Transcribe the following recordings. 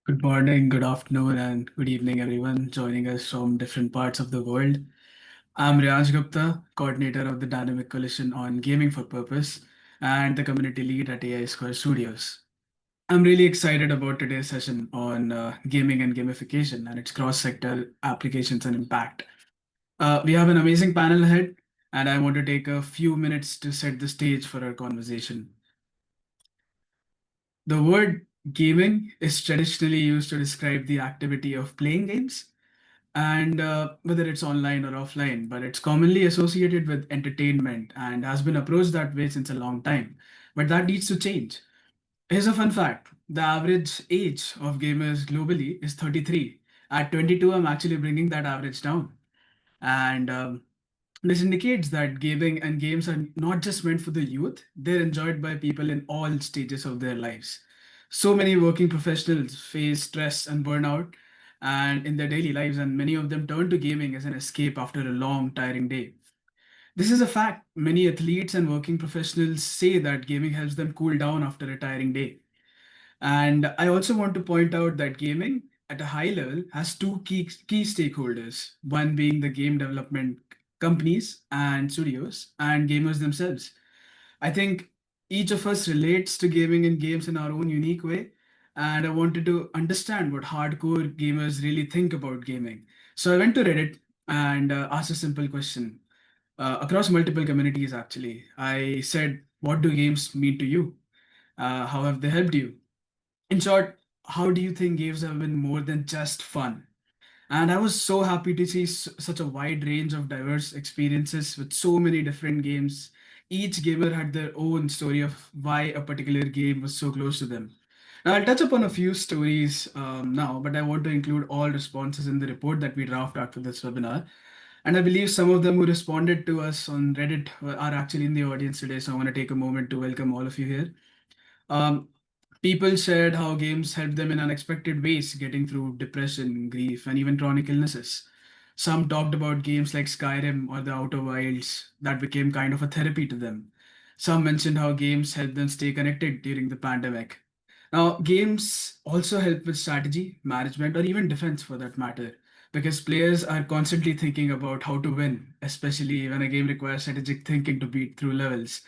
Good morning, good afternoon, and good evening, everyone joining us from different parts of the world. I'm Riyaj Gupta, coordinator of the Dynamic Coalition on Gaming for Purpose and the community lead at AI Square Studios. I'm really excited about today's session on gaming and gamification and its cross-sector applications and impact. We have an amazing panel ahead, and I want to take a few minutes to set the stage for our conversation. The word gaming is traditionally used to describe the activity of playing games, and whether it's online or offline, but it's commonly associated with entertainment and has been approached that way since a long time. But that needs to change. Here's a fun fact: the average age of gamers globally is 33. At 22, I'm actually bringing that average down. And this indicates that gaming and games are not just meant for the youth, they're enjoyed by people in all stages of their lives. So many working professionals face stress and burnout and in their daily lives, and many of them turn to gaming as an escape after a long, tiring day. This is a fact. Many athletes and working professionals say that gaming helps them cool down after a tiring day. And I also want to point out that gaming at a high level has two key stakeholders, one being the game development companies and studios and gamers themselves. I think each of us relates to gaming and games in our own unique way. And I wanted to understand what hardcore gamers really think about gaming. So I went to Reddit and asked a simple question across multiple communities, actually. I said, what do games mean to you? How have they helped you? In short, how do you think games have been more than just fun? And I was so happy to see such a wide range of diverse experiences with so many different games. Each gamer had their own story of why a particular game was so close to them. Now, I'll touch upon a few stories now, but I want to include all responses in the report that we draft after this webinar. And I believe some of them who responded to us on Reddit are actually in the audience today. So I want to take a moment to welcome all of you here. Um, People shared how games helped them in unexpected ways, getting through depression, grief, and even chronic illnesses. Some talked about games like Skyrim or the Outer Wilds that became kind of a therapy to them. Some mentioned how games helped them stay connected during the pandemic. Now, games also help with strategy, management, or even defense for that matter, because players are constantly thinking about how to win, especially when a game requires strategic thinking to beat through levels.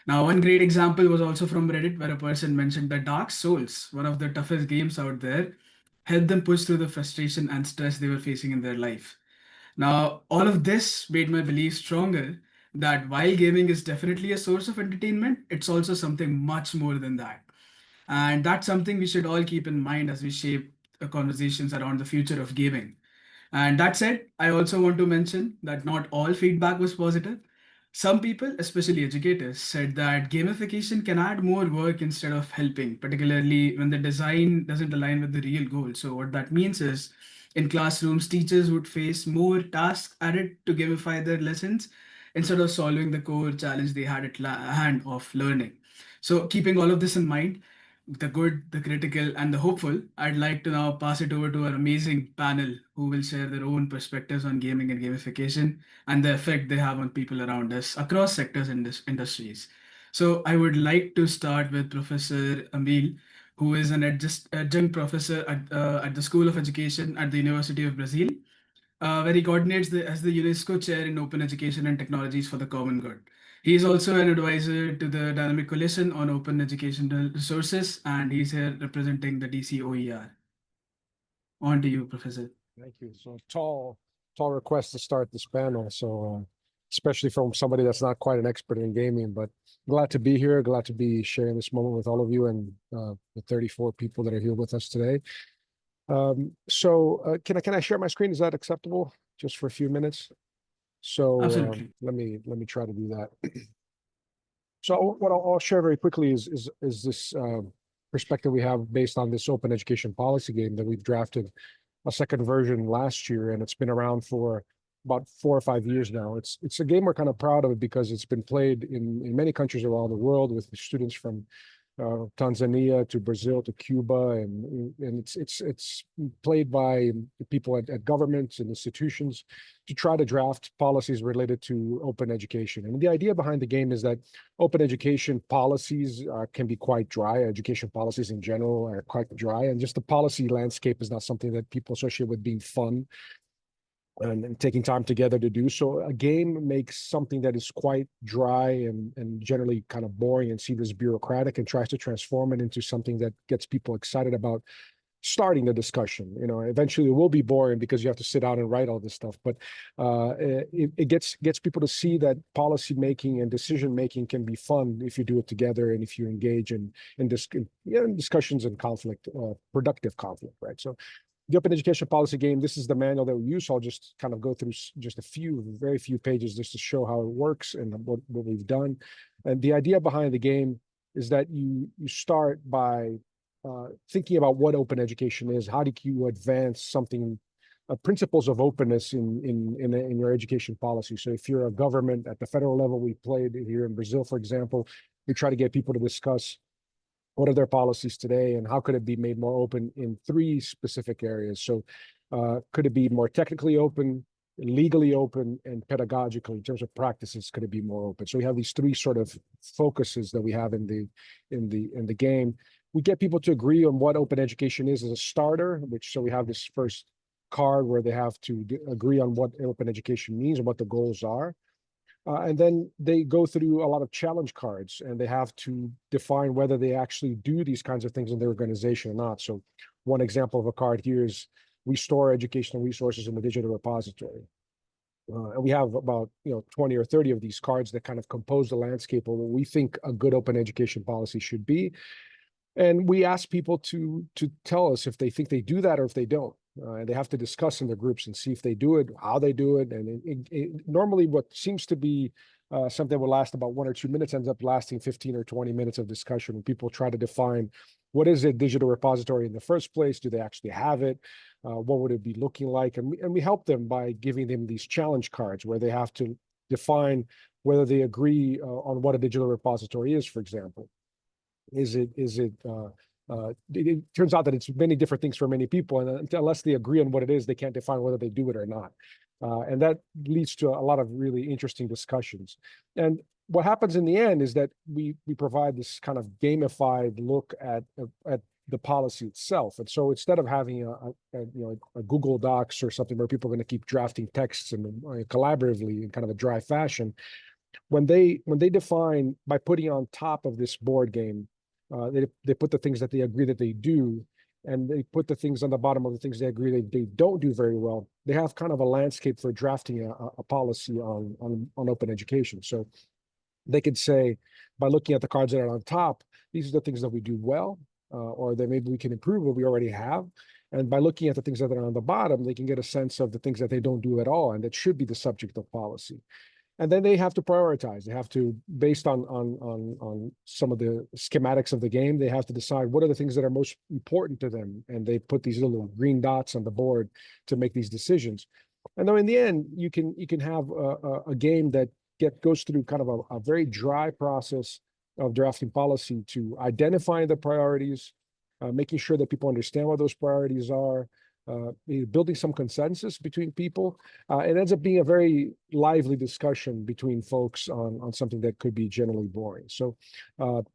Now, one great example was also from Reddit, where a person mentioned that Dark Souls, one of the toughest games out there, helped them push through the frustration and stress they were facing in their life. Now, all of this made my belief stronger that while gaming is definitely a source of entertainment, it's also something much more than that. And that's something we should all keep in mind as we shape conversations around the future of gaming. And that said, I also want to mention that not all feedback was positive. Some people, especially educators, said that gamification can add more work instead of helping, particularly when the design doesn't align with the real goal. So, what that means is in classrooms, teachers would face more tasks added to gamify their lessons instead of solving the core challenge they had at hand of learning. So, keeping all of this in mind, the good, the critical, and the hopeful, I'd like to now pass it over to our amazing panel who will share their own perspectives on gaming and gamification and the effect they have on people around us across sectors and industries. So I would like to start with Professor Emil, who is an adjunct professor at the School of Education at the University of Brazil, where he coordinates as the UNESCO Chair in Open Education and Technologies for the Common Good. He is also an advisor to the Dynamic Coalition on Open Educational Resources, and he's here representing the DCOER. On to you, Professor. Thank you. So tall request to start this panel. So especially from somebody that's not quite an expert in gaming, but glad to be here. Glad to be sharing this moment with all of you and the 34 people that are here with us today. Can I share my screen? Is that acceptable? Just for a few minutes. So Absolutely. let me try to do that. So what I'll share very quickly is this perspective we have based on this open education policy game that we've drafted a second version last year, and it's been around for about 4 or 5 years now. It's a game we're kind of proud of because it's been played in many countries around the world with students from Tanzania to Brazil to Cuba, and it's played by people at governments and institutions to try to draft policies related to open education. And the idea behind the game is that open education policies can be quite dry. Education policies in general are quite dry, and just the policy landscape is not something that people associate with being fun and taking time together to do. So a game makes something that is quite dry and generally kind of boring and seen as bureaucratic and tries to transform it into something that gets people excited about starting the discussion. You know, eventually it will be boring because you have to sit down and write all this stuff, but it gets people to see that policy making and decision making can be fun if you do it together and if you engage in discussions and conflict, productive conflict, right? So the open education policy game, this is the manual that we use. So I'll just kind of go through just very few pages just to show how it works and what we've done. And the idea behind the game is that you start by thinking about what open education is. How do you advance something, principles of openness in your education policy? So if you're a government at the federal level, we played here in Brazil, for example, we try to get people to discuss what are their policies today and how could it be made more open in three specific areas. So could it be more technically open, legally open, and pedagogically in terms of practices? Could it be more open? So we have these three sort of focuses that we have in the game. We get people to agree on what open education is as a starter, so we have this first card where they have to agree on what open education means and what the goals are. And then they go through a lot of challenge cards and they have to define whether they actually do these kinds of things in their organization or not. So one example of a card here is we store educational resources in the digital repository. And we have about 20 or 30 of these cards that kind of compose the landscape of what we think a good open education policy should be. And we ask people to tell us if they think they do that or if they don't. And they have to discuss in their groups and see if they do it, how they do it. And normally what seems to be something that will last about 1 or 2 minutes ends up lasting 15 or 20 minutes of discussion when people try to define what is a digital repository in the first place? Do they actually have it? What would it be looking like? And we help them by giving them these challenge cards where they have to define whether they agree on what a digital repository is, for example. It turns out that it's many different things for many people, and unless they agree on what it is, they can't define whether they do it or not. And that leads to a lot of really interesting discussions. And what happens in the end is that we provide this kind of gamified look at the policy itself. And so instead of having a Google Docs or something where people are going to keep drafting texts and collaboratively in kind of a dry fashion, when they define by putting on top of this board game, they put the things that they agree that they do, and they put the things on the bottom of the things they agree they don't do very well. They have kind of a landscape for drafting a policy on open education. So they could say, by looking at the cards that are on top, these are the things that we do well, or that maybe we can improve what we already have. And by looking at the things that are on the bottom, they can get a sense of the things that they don't do at all and that should be the subject of policy. And then they have to prioritize. They have to, based on some of the schematics of the game, they have to decide what are the things that are most important to them. And they put these little green dots on the board to make these decisions. And then in the end, you can have a game that goes through kind of a very dry process of drafting policy to identifying the priorities, making sure that people understand what those priorities are, building some consensus between people. It ends up being a very lively discussion between folks on something that could be generally boring. So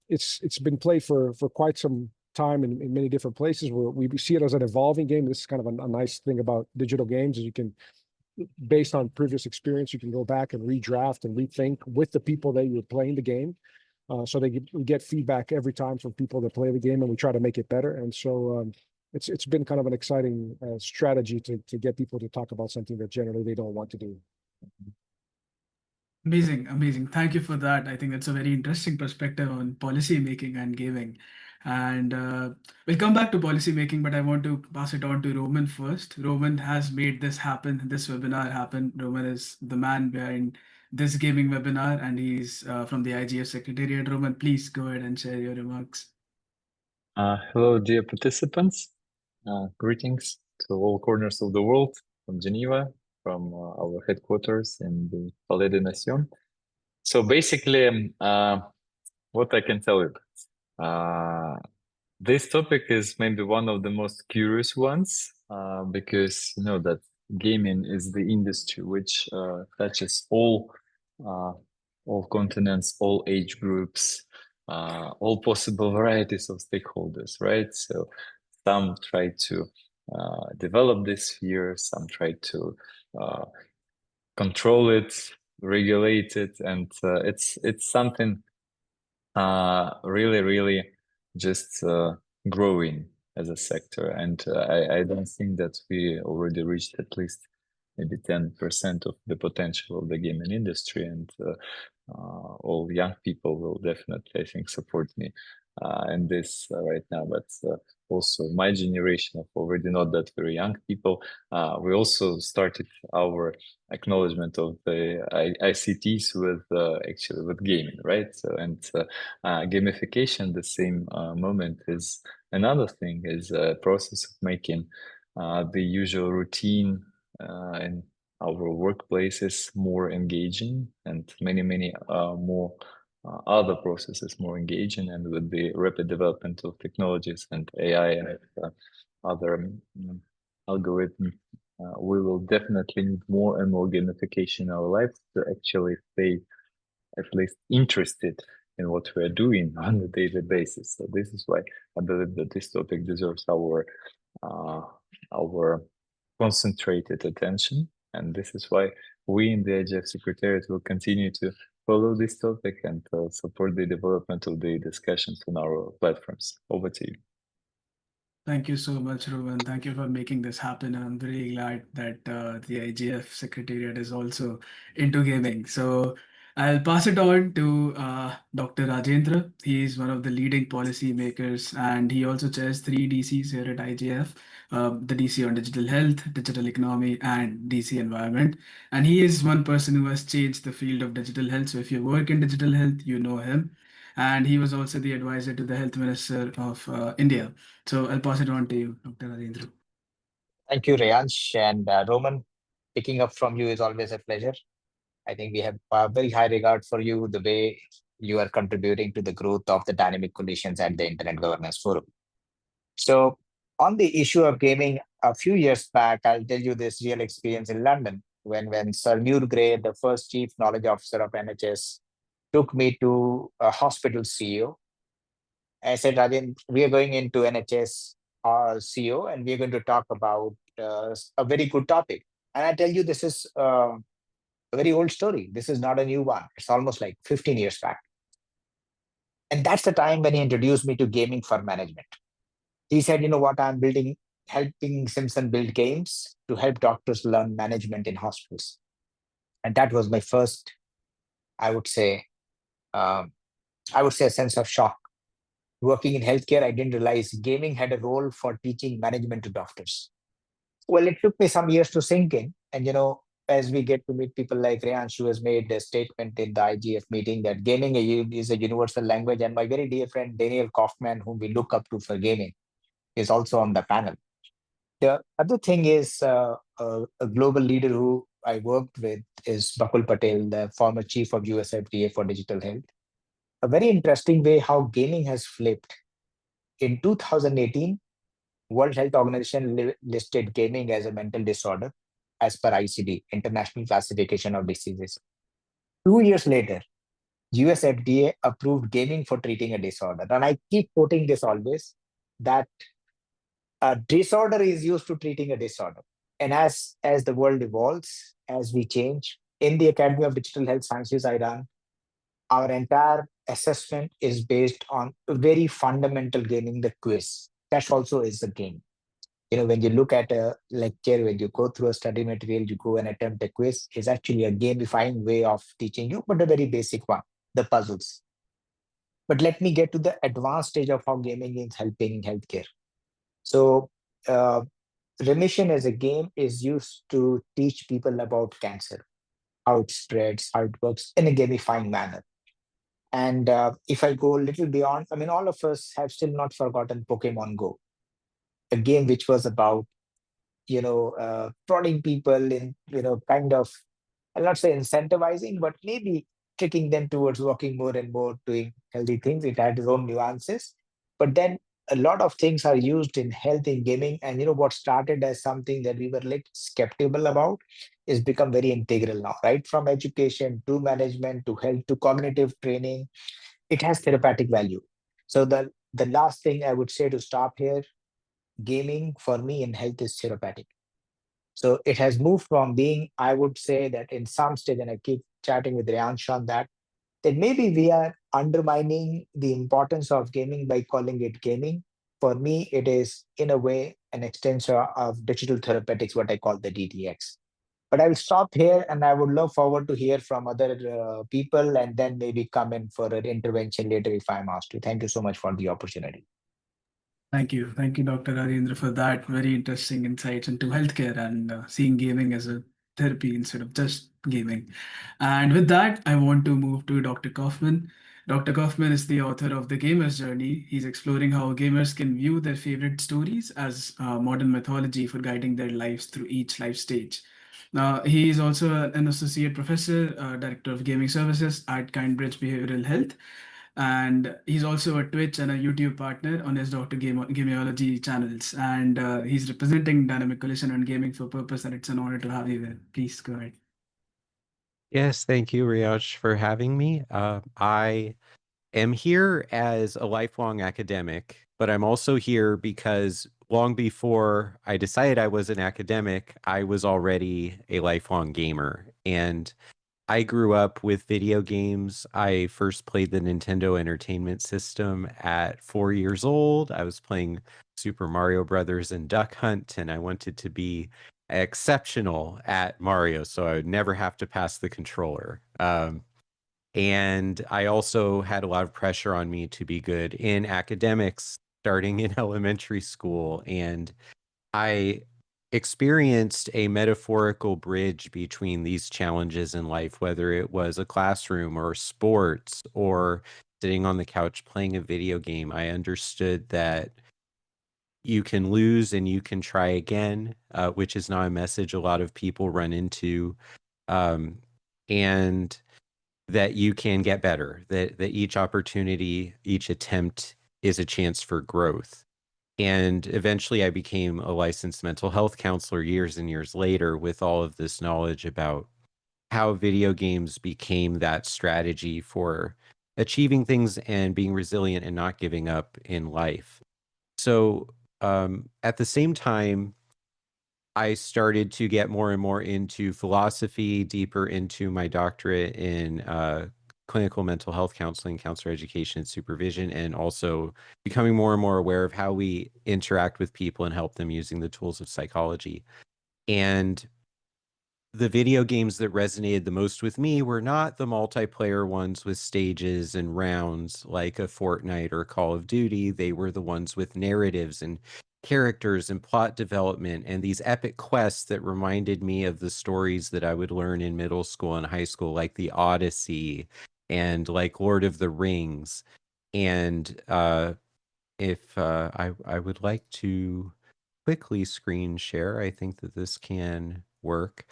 it's been played for quite some time in many different places where we see it as an evolving game. This is kind of a nice thing about digital games is you can, based on previous experience, you can go back and redraft and rethink with the people that you're playing the game. So we get feedback every time from people that play the game, and we try to make it better. And so it's been kind of an exciting strategy to get people to talk about something that generally they don't want to do. Amazing, amazing. Thank you for that. I think that's a very interesting perspective on policy making and gaming. And we'll come back to policy making, but I want to pass it on to Roman first. Roman has made this happen, this webinar happen. Roman is the man behind this gaming webinar, and he's from the IGF Secretariat. Roman, please go ahead and share your remarks. Hello, dear participants. Greetings to all corners of the world from Geneva, from our headquarters in the Palais des Nations. So basically, what I can tell you, This topic is maybe one of the most curious ones because you know that gaming is the industry which touches uh, all continents, all age groups, all possible varieties of stakeholders, right? So some try to develop this sphere, some try to uh, control it, regulate it, and it's something really just growing as a sector. And I don't think that we already reached at least maybe 10% of the potential of the gaming industry. And all young people will definitely, I think, support me in this right now. But also my generation of already not that very young people, we also started our acknowledgement of the ICTs with actually with gaming, right? So and gamification, the same moment is another thing, is a process of making the usual routine in our workplaces more engaging and many more other processes more engaging. And with the rapid development of technologies and AI and other algorithms, we will definitely need more and more gamification in our lives to actually stay at least interested in what we are doing on a daily basis. So this is why I believe that this topic deserves uh, our concentrated attention, and this is why we in the IGF Secretariat will continue to follow this topic and support the development of the discussions on our platforms. Over to you. Thank you so much, Rowan. Thank you for making this happen. I'm very glad that the IGF Secretariat is also into gaming. So I'll pass it on to Dr. Rajendra. He is one of the leading policy makers, and he also chairs three DCs here at IGF, the DC on digital health, digital economy, and DC environment. And he is one person who has changed the field of digital health. So if you work in digital health, you know him. And he was also the advisor to the health minister of India. So I'll pass it on to you, Dr. Rajendra. Thank you, Rayansh. And Roman, picking up from you is always a pleasure. I think we have a very high regard for you, the way you are contributing to the growth of the dynamic conditions at the Internet Governance Forum. So, on the issue of gaming, a few years back, I'll tell you this real experience in London when Sir Muir Gray, the first chief knowledge officer of NHS, took me to a hospital CEO. I said, Rajan, we are going into NHS CEO and we are going to talk about a very good topic. And I tell you, this is a very old story. This is not a new one. It's almost like 15 years back. And that's the time when he introduced me to gaming for management. He said, you know what, helping Simpson build games to help doctors learn management in hospitals. And that was my first, I would say, um, a sense of shock. Working in healthcare, I didn't realize gaming had a role for teaching management to doctors. Well, it took me some years to sink in. And, as we get to meet people like Rayansh, who has made a statement in the IGF meeting that gaming is a universal language. And my very dear friend, Daniel Kaufman, whom we look up to for gaming, is also on the panel. The other thing is a global leader who I worked with is Bakul Patel, the former chief of US FDA for digital health. A very interesting way how gaming has flipped. In 2018, World Health Organization listed gaming as a mental disorder as per ICD, International Classification of Diseases. 2 years later, US FDA approved gaming for treating a disorder. And I keep quoting this always, that a disorder is used to treating a disorder. And as the world evolves, as we change, in the Academy of Digital Health Sciences I run, our entire assessment is based on very fundamental gaming, the quiz. That also is a game. When you look at a lecture, when you go through a study material, you go and attempt a quiz, is actually a gamifying way of teaching you, but a very basic one, the puzzles. But let me get to the advanced stage of how gaming is helping healthcare. So, remission as a game is used to teach people about cancer, how it spreads, how it works in a gamifying manner. And if I go a little beyond, I mean, all of us have still not forgotten Pokemon Go, a game which was about, prodding people in, kind of, I'll not say incentivizing, but maybe tricking them towards walking more and more, doing healthy things. It had its own nuances. But then a lot of things are used in health in gaming. And what started as something that we were like skeptical about is become very integral now, right? From education to management to health to cognitive training, it has therapeutic value. So the last thing I would say to stop here, gaming for me in health is therapeutic. So it has moved from being, I would say that in some stage, and I keep chatting with Riansh on that maybe we are undermining the importance of gaming by calling it gaming. For me, it is in a way an extension of digital therapeutics, what I call the DTX. But I'll stop here and I would look forward to hear from other people and then maybe come in for an intervention later if I'm asked to. Thank you so much for the opportunity. Thank you. Thank you, Dr. Rajendra, for that very interesting insights into healthcare and seeing gaming as a therapy instead of just gaming. And with that, I want to move to Dr. Kaufman. Dr. Kaufman is the author of The Gamer's Journey. He's exploring how gamers can view their favorite stories as modern mythology for guiding their lives through each life stage. He is also an associate professor, director of gaming services at Kindbridge Behavioral Health, and he's also a Twitch and a YouTube partner on his Gameology channels. And he's representing Dynamic Collision on Gaming for Purpose, and it's an honor to have you here. Please go ahead. Yes, thank you, Riyash, for having me. I am here as a lifelong academic, but I'm also here because long before I decided I was an academic, I was already a lifelong gamer. And I grew up with video games. I first played the Nintendo Entertainment System at 4 years old. I was playing Super Mario Brothers and Duck Hunt, and I wanted to be exceptional at Mario, so I would never have to pass the controller. And I also had a lot of pressure on me to be good in academics starting in elementary school. And I experienced a metaphorical bridge between these challenges in life, whether it was a classroom or sports or sitting on the couch playing a video game. I understood that you can lose and you can try again, which is not a message a lot of people run into, and that you can get better, that each opportunity, each attempt is a chance for growth. And eventually I became a licensed mental health counselor years and years later with all of this knowledge about how video games became that strategy for achieving things and being resilient and not giving up in life. So at the same time, I started to get more and more into philosophy, deeper into my doctorate in clinical mental health counseling, counselor education, and supervision, and also becoming more and more aware of how we interact with people and help them using the tools of psychology. And the video games that resonated the most with me were not the multiplayer ones with stages and rounds like a Fortnite or Call of Duty. They were the ones with narratives and characters and plot development and these epic quests that reminded me of the stories that I would learn in middle school and high school, like the Odyssey and like Lord of the Rings. And if I would like to quickly screen share, I think that this can work.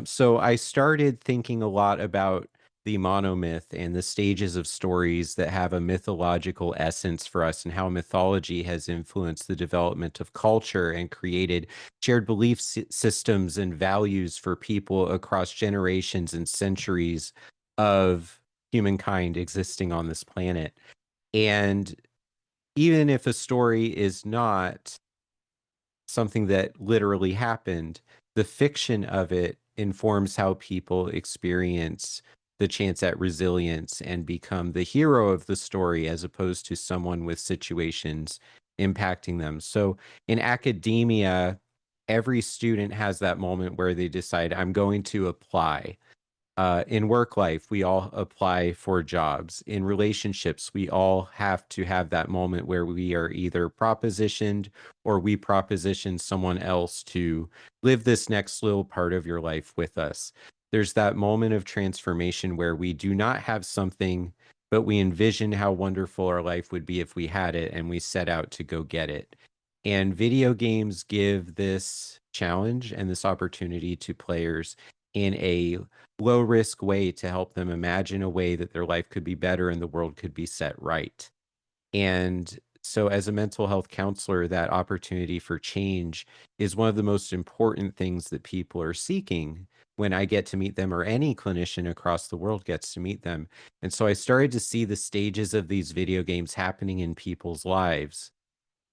So I started thinking a lot about the monomyth and the stages of stories that have a mythological essence for us and how mythology has influenced the development of culture and created shared belief systems and values for people across generations and centuries of humankind existing on this planet. And even if a story is not something that literally happened, the fiction of it informs how people experience the chance at resilience and become the hero of the story as opposed to someone with situations impacting them. So in academia, every student has that moment where they decide, I'm going to apply. In work life, we all apply for jobs. In relationships, we all have to have that moment where we are either propositioned or we proposition someone else to live this next little part of your life with us. There's that moment of transformation where we do not have something, but we envision how wonderful our life would be if we had it, and we set out to go get it. And video games give this challenge and this opportunity to players in a low risk way to help them imagine a way that their life could be better and the world could be set right. And so, as a mental health counselor, that opportunity for change is one of the most important things that people are seeking when I get to meet them, or any clinician across the world gets to meet them. And so, I started to see the stages of these video games happening in people's lives,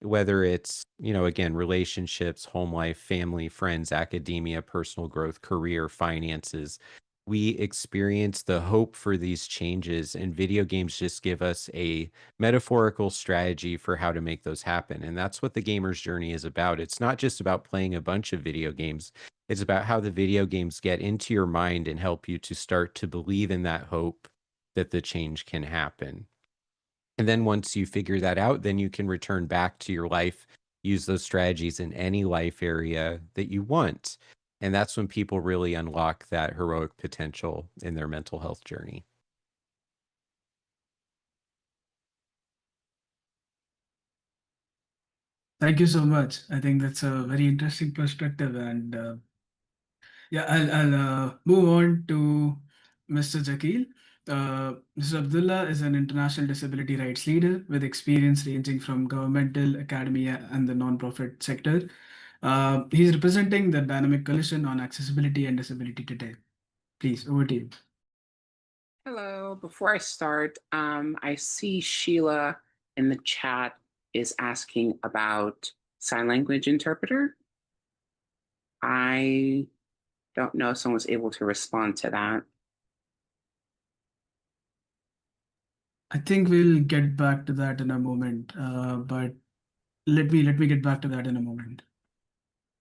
whether it's, again, relationships, home life, family, friends, academia, personal growth, career, finances. We experience the hope for these changes, and video games just give us a metaphorical strategy for how to make those happen. And that's what the gamer's journey is about. It's not just about playing a bunch of video games, it's about how the video games get into your mind and help you to start to believe in that hope that the change can happen. And then once you figure that out, then you can return back to your life, use those strategies in any life area that you want. And that's when people really unlock that heroic potential in their mental health journey. Thank you so much. I think that's a very interesting perspective, and yeah, I'll move on to Mr. Jakil. Mr. Abdullah is an international disability rights leader with experience ranging from governmental, academia, and the nonprofit sector. He's representing the Dynamic Coalition on Accessibility and Disability today. Please, over to you. Hello. Before I start, I see Sheila in the chat is asking about sign language interpreter. I don't know if someone's able to respond to that. I think we'll get back to that in a moment, but let me get back to that in a moment.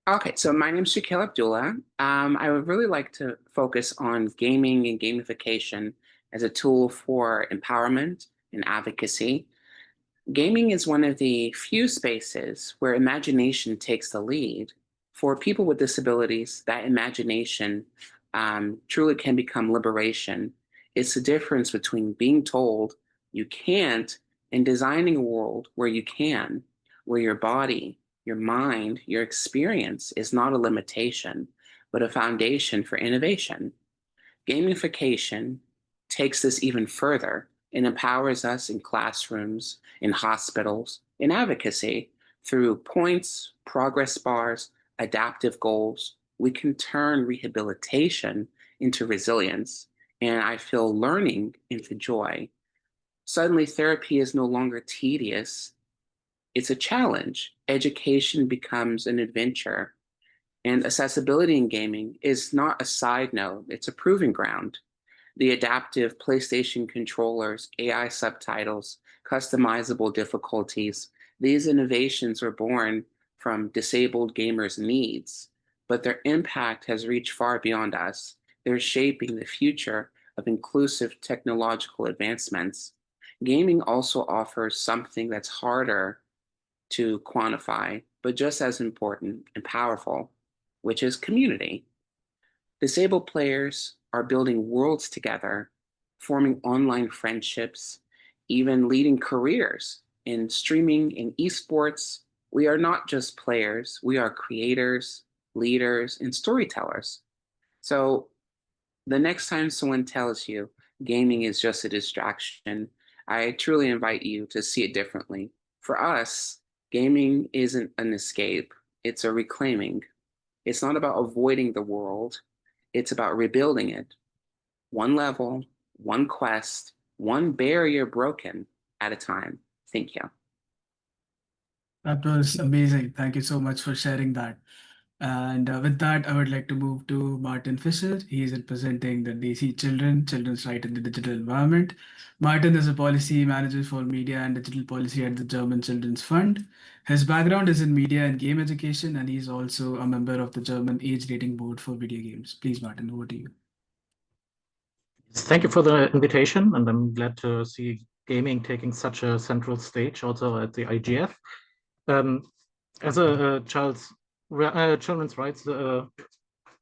Okay, so my name is Shaquille Abdullah. I would really like to focus on gaming and gamification as a tool for empowerment and advocacy. Gaming is one of the few spaces where imagination takes the lead. For people with disabilities, that imagination truly can become liberation. It's the difference between being told you can't and designing a world where you can, where your body, your mind, your experience is not a limitation, but a foundation for innovation. Gamification takes this even further and empowers us in classrooms, in hospitals, in advocacy. Through points, progress bars, adaptive goals, we can turn rehabilitation into resilience, and I feel learning into joy. Suddenly, therapy is no longer tedious, it's a challenge. Education becomes an adventure. And accessibility in gaming is not a side note, it's a proving ground. The adaptive PlayStation controllers, AI subtitles, customizable difficulties, these innovations were born from disabled gamers' needs, but their impact has reached far beyond us. They're shaping the future of inclusive technological advancements. Gaming also offers something that's harder to quantify, but just as important and powerful, which is community. Disabled players are building worlds together, forming online friendships, even leading careers in streaming and esports. We are not just players, we are creators, leaders, and storytellers. So the next time someone tells you gaming is just a distraction, I truly invite you to see it differently. For us, gaming isn't an escape, it's a reclaiming. It's not about avoiding the world, it's about rebuilding it. One level, one quest, one barrier broken at a time. Thank you. That was amazing. Thank you so much for sharing that. And with that, I would like to move to Martin Fisher. He is representing the DC Children's Right in the Digital Environment. Martin is a policy manager for media and digital policy at the German Children's Fund. His background is in media and game education, and he's also a member of the German Age Rating Board for video games. Please, Martin, over to you. Thank you for the invitation, and I'm glad to see gaming taking such a central stage also at the IGF. As a children's rights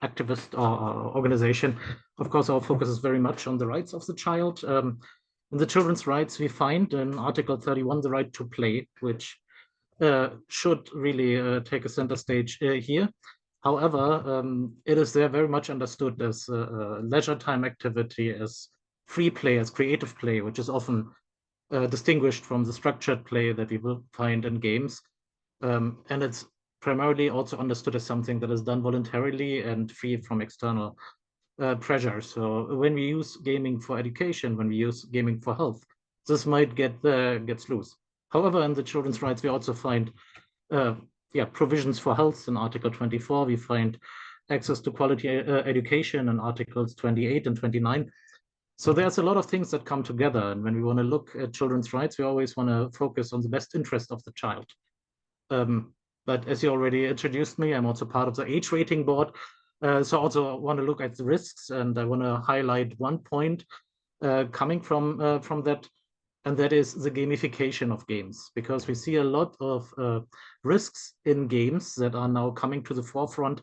activist or organization, of course, our focus is very much on the rights of the child. In the children's rights, we find in Article 31 the right to play, which should really take a center stage here. However, it is there very much understood as a leisure time activity, as free play, as creative play, which is often distinguished from the structured play that we will find in games. And it's primarily also understood as something that is done voluntarily and free from external pressure. So when we use gaming for education, when we use gaming for health, this might gets loose. However, in the children's rights, we also find provisions for health in Article 24. We find access to quality education in Articles 28 and 29. So there's a lot of things that come together. And when we want to look at children's rights, we always want to focus on the best interest of the child. But as you already introduced me, I'm also part of the age rating board. So I also want to look at the risks, and I want to highlight one point coming from that, and that is the gamification of games, because we see a lot of risks in games that are now coming to the forefront,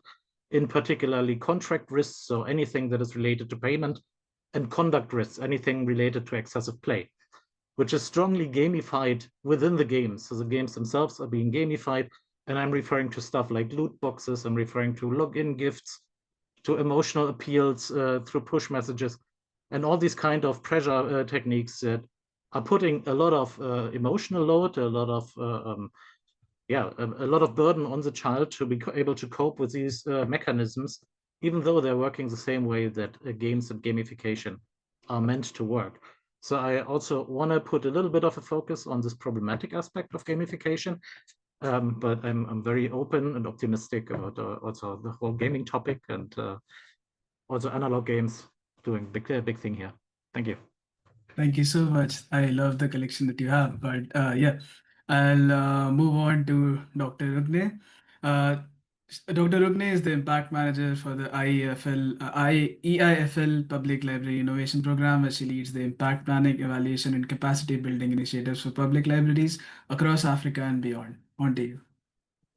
in particularly contract risks, so anything that is related to payment, and conduct risks, anything related to excessive play, which is strongly gamified within the games. So the games themselves are being gamified, and I'm referring to stuff like loot boxes, I'm referring to login gifts, to emotional appeals through push messages, and all these kind of pressure techniques that are putting a lot of emotional load, a lot of a lot of burden on the child to be able to cope with these mechanisms, even though they're working the same way that games and gamification are meant to work. So I also want to put a little bit of a focus on this problematic aspect of gamification, but I'm very open and optimistic about also the whole gaming topic, and also analog games doing big thing here. Thank you. Thank you so much. I love the collection that you have. But yeah, I'll move on to Dr. Rugne. Dr. Rugne is the impact manager for the EIFL Public Library Innovation Program, where she leads the impact planning, evaluation, and capacity building initiatives for public libraries across Africa and beyond. On to you.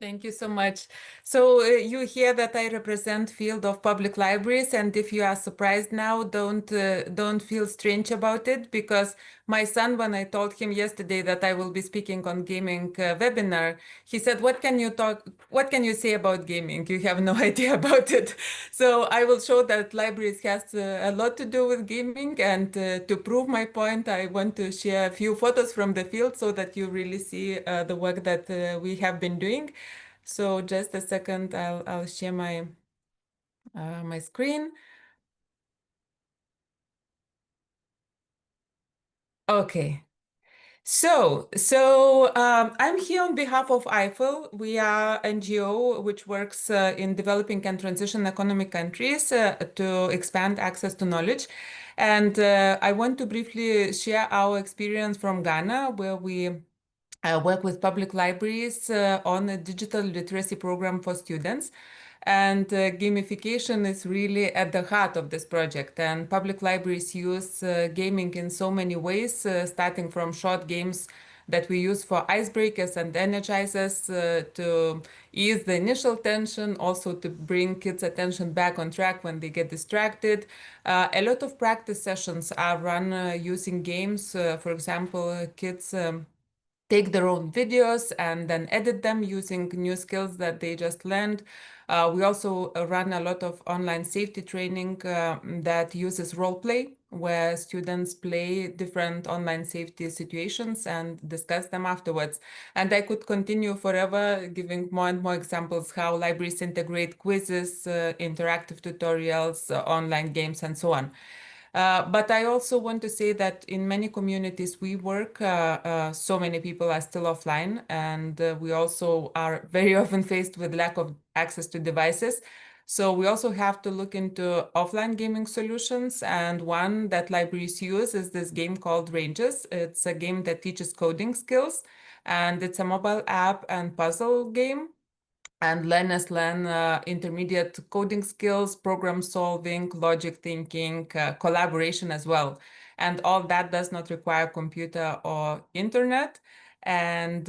Thank you so much. So you hear that I represent field of public libraries, and if you are surprised now, don't feel strange about it, because my son, when I told him yesterday that I will be speaking on gaming webinar, he said, "What can you say about gaming? You have no idea about it." So I will show that libraries has a lot to do with gaming, and to prove my point, I want to share a few photos from the field so that you really see the work that we have been doing. So just a second, I'll share my my screen. Okay. So I'm here on behalf of IFL. We are NGO which works in developing and transition economic countries to expand access to knowledge. And I want to briefly share our experience from Ghana, where we work with public libraries on a digital literacy program for students. And gamification is really at the heart of this project. And public libraries use gaming in so many ways, starting from short games that we use for icebreakers and energizers to ease the initial tension, also to bring kids' attention back on track when they get distracted. A lot of practice sessions are run using games. For example, kids take their own videos and then edit them using new skills that they just learned. We also run a lot of online safety training that uses role play, where students play different online safety situations and discuss them afterwards. And I could continue forever giving more and more examples how libraries integrate quizzes, interactive tutorials, online games, and so on. But I also want to say that in many communities we work, so many people are still offline, and we also are very often faced with lack of access to devices. So we also have to look into offline gaming solutions, and one that libraries use is this game called Ranges. It's a game that teaches coding skills, and it's a mobile app and puzzle game. And learners learn intermediate coding skills, problem solving, logic thinking, collaboration as well. And all that does not require computer or internet. And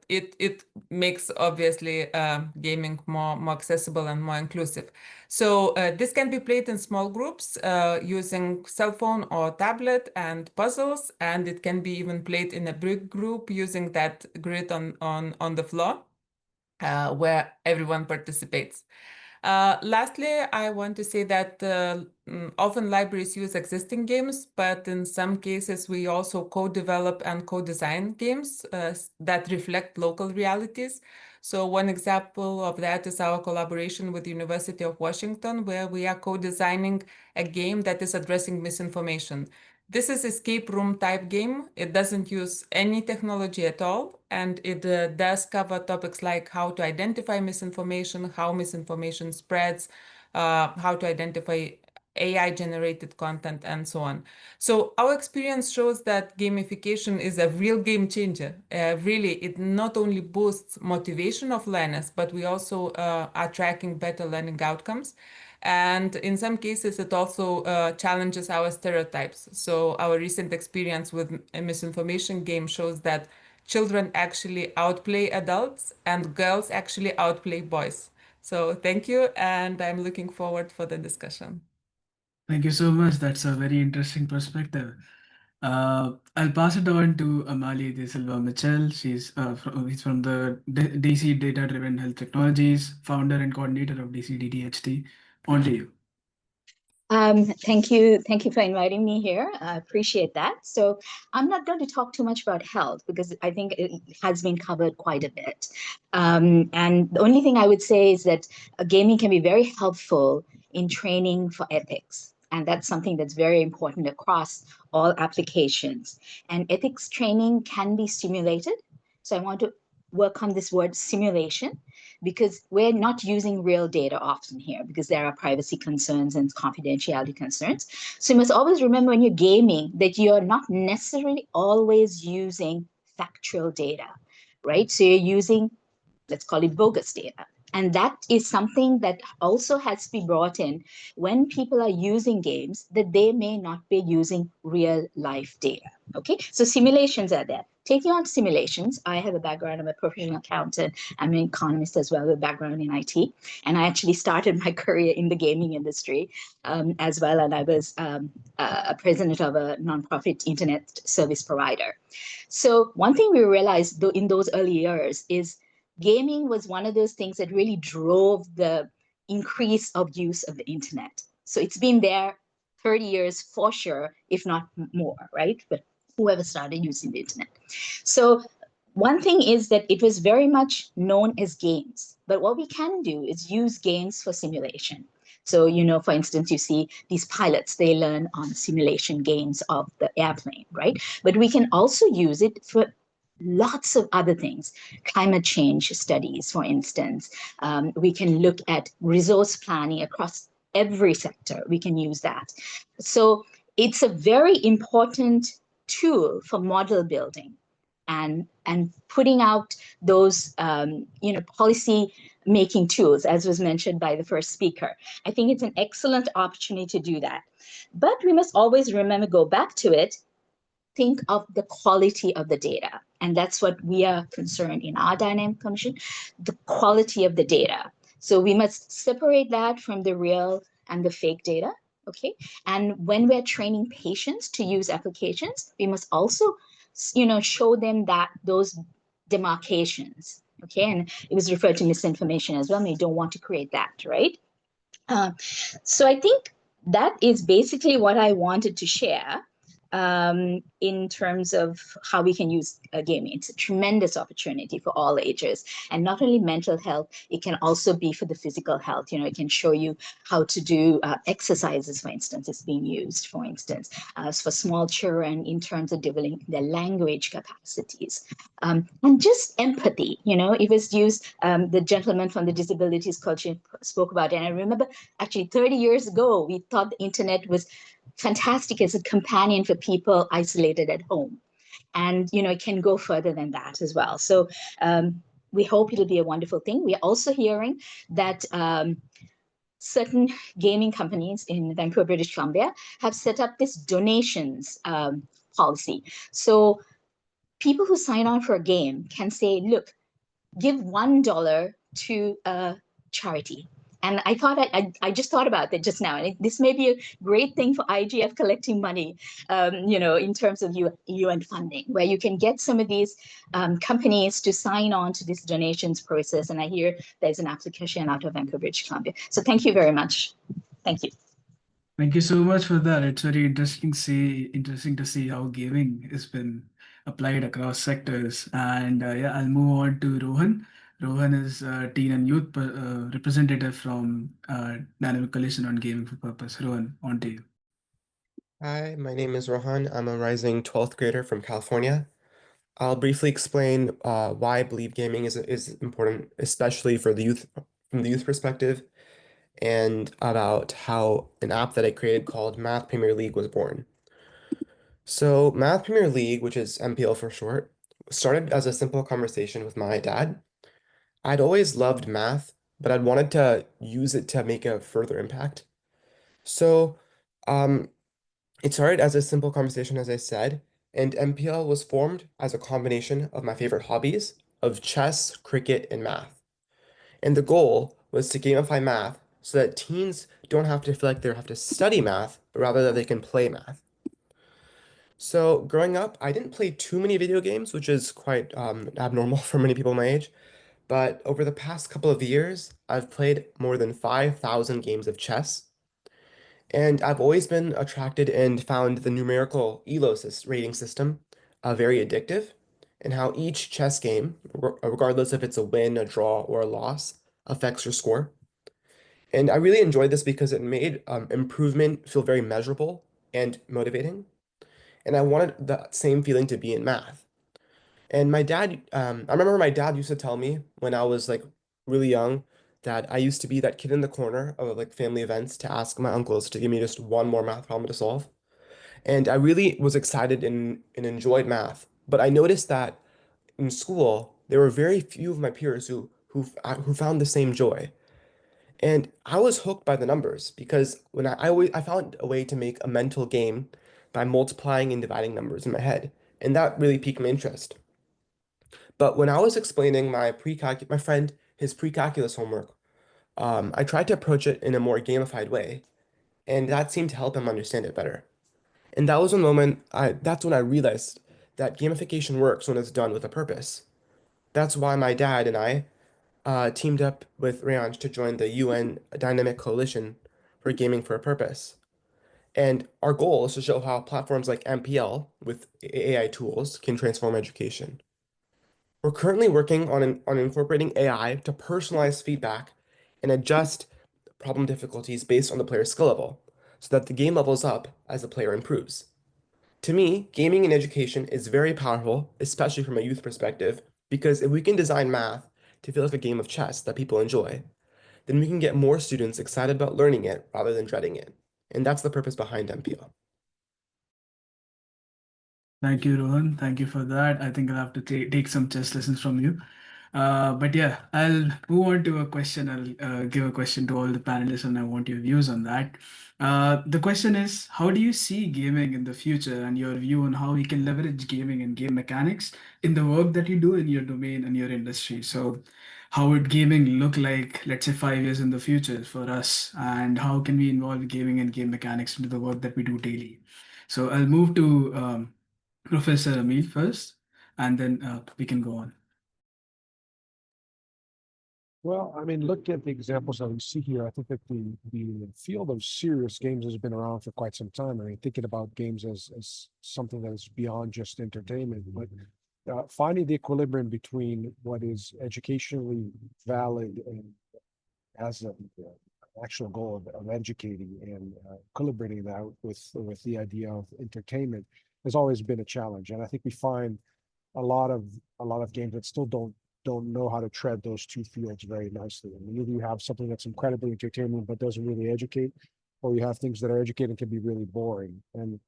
it makes obviously gaming more accessible and more inclusive. So this can be played in small groups using cell phone or tablet and puzzles, and it can be even played in a big group using that grid on the floor. where everyone participates. Lastly, I want to say that often libraries use existing games, but in some cases we also co-develop and co-design games that reflect local realities. So one example of that is our collaboration with the University of Washington, where we are co-designing a game that is addressing misinformation. This is escape room type game. It doesn't use any technology at all, and it does cover topics like how to identify misinformation, how misinformation spreads, how to identify AI-generated content, and so on. So our experience shows that gamification is a real game changer. Really, it not only boosts motivation of learners, but we also are tracking better learning outcomes. And in some cases, it also challenges our stereotypes. So our recent experience with a misinformation game shows that children actually outplay adults and girls actually outplay boys. So thank you, and I'm looking forward for the discussion. Thank you so much. That's a very interesting perspective. I'll pass it on to Amali De Silva Mitchell. He's from the DC Data Driven Health Technologies, founder and coordinator of DC DDHT. On to you. Thank you for inviting me here. I appreciate that. So I'm not going to talk too much about health because I think it has been covered quite a bit. And the only thing I would say is that gaming can be very helpful in training for ethics. And that's something that's very important across all applications. And ethics training can be simulated. So I want to work on this word simulation, because we're not using real data often here because there are privacy concerns and confidentiality concerns. So you must always remember when you're gaming that you're not necessarily always using factual data, right? So you're using, let's call it bogus data. And that is something that also has to be brought in when people are using games, that they may not be using real life data. Okay, so simulations are there. Taking on simulations, I have a background, I'm a professional accountant, I'm an economist as well with a background in IT. And I actually started my career in the gaming industry as well. And I was a president of a nonprofit internet service provider. So one thing we realized in those early years is gaming was one of those things that really drove the increase of use of the internet. So it's been there 30 years for sure, if not more, right? But whoever started using the internet. So one thing is that it was very much known as games, but what we can do is use games for simulation. So, for instance, you see these pilots, they learn on simulation games of the airplane, right? But we can also use it for lots of other things, climate change studies, for instance. We can look at resource planning across every sector. We can use that. So it's a very important tool for model building and putting out those policy making tools, as was mentioned by the first speaker. I think it's an excellent opportunity to do that. But we must always remember, go back to it, think of the quality of the data. And that's what we are concerned in our dynamic commission, the quality of the data. So we must separate that from the real and the fake data, okay? And when we're training patients to use applications, we must also, show them that those demarcations, okay? And it was referred to misinformation as well, and we don't want to create that, right? So I think that is basically what I wanted to share. In terms of how we can use gaming. It's a tremendous opportunity for all ages, and not only mental health, it can also be for the physical health. It can show you how to do exercises, for instance. It's being used, for instance, for small children in terms of developing their language capacities. And just empathy, it was used, the gentleman from the disabilities culture spoke about it. And I remember actually 30 years ago, we thought the internet was fantastic as a companion for people isolated at home. And, it can go further than that as well. So we hope it'll be a wonderful thing. We're also hearing that certain gaming companies in Vancouver, British Columbia have set up this donations policy. So people who sign on for a game can say, look, give $1 to a charity. And I thought I just thought about that just now, and this may be a great thing for IGF collecting money, in terms of UN funding, where you can get some of these companies to sign on to this donations process. And I hear there's an application out of Vancouver, British Columbia. So thank you very much. Thank you. Thank you so much for that. It's very interesting to see how gaming has been applied across sectors. And yeah, I'll move on to Rohan. Rohan is a teen and youth representative from Dynamic Coalition on Gaming for Purpose. Rohan, on to you. Hi, my name is Rohan. I'm a rising 12th grader from California. I'll briefly explain why I believe gaming is important, especially for the youth, from the youth perspective, and about how an app that I created called Math Premier League was born. So Math Premier League, which is MPL for short, started as a simple conversation with my dad. I'd always loved math, but I'd wanted to use it to make a further impact. So um, it started as a simple conversation, as I said, and MPL was formed as a combination of my favorite hobbies of chess, cricket, and math. And the goal was to gamify math so that teens don't have to feel like they have to study math, but rather that they can play math. So growing up, I didn't play too many video games, which is quite abnormal for many people my age. But over the past couple of years, I've played more than 5,000 games of chess. And I've always been attracted and found the numerical ELO rating system very addictive, and how each chess game, regardless if it's a win, a draw, or a loss, affects your score. And I really enjoyed this because it made improvement feel very measurable and motivating. And I wanted that same feeling to be in math. And I remember my dad used to tell me when I was like really young that I used to be that kid in the corner of like family events to ask my uncles to give me just one more math problem to solve. And I really was excited and enjoyed math. But I noticed that in school, there were very few of my peers who found the same joy. And I was hooked by the numbers because when I found a way to make a mental game by multiplying and dividing numbers in my head. And that really piqued my interest. But when I was explaining my friend his pre-calculus homework, I tried to approach it in a more gamified way, and that seemed to help him understand it better. And that was a moment that's when I realized that gamification works when it's done with a purpose. That's why my dad and I teamed up with Rayanj to join the UN Dynamic Coalition for Gaming for a Purpose. And our goal is to show how platforms like MPL with AI tools can transform education. We're currently working on incorporating AI to personalize feedback and adjust problem difficulties based on the player's skill level, so that the game levels up as the player improves. To me, gaming in education is very powerful, especially from a youth perspective, because if we can design math to feel like a game of chess that people enjoy, then we can get more students excited about learning it rather than dreading it. And that's the purpose behind MPL. Thank you, Rohan. Thank you for that. I think I'll have to take some chess lessons from you. But yeah, I'll move on to a question. I'll give a question to all the panelists, and I want your views on that. The question is, how do you see gaming in the future, and your view on how we can leverage gaming and game mechanics in the work that you do in your domain and your industry? So, how would gaming look like, let's say, 5 years in the future for us, and how can we involve gaming and game mechanics into the work that we do daily? So, I'll move to Professor Amil first, and then we can go on. Well, I mean, look at the examples that we see here. I think that the field of serious games has been around for quite some time. I mean, thinking about games as something that is beyond just entertainment, but finding the equilibrium between what is educationally valid and has an actual goal of educating and equilibrating that with the idea of entertainment has always been a challenge. And I think we find a lot of games that still don't know how to tread those two fields very nicely. I mean, either you have something that's incredibly entertaining but doesn't really educate, or you have things that are educating and can be really boring. And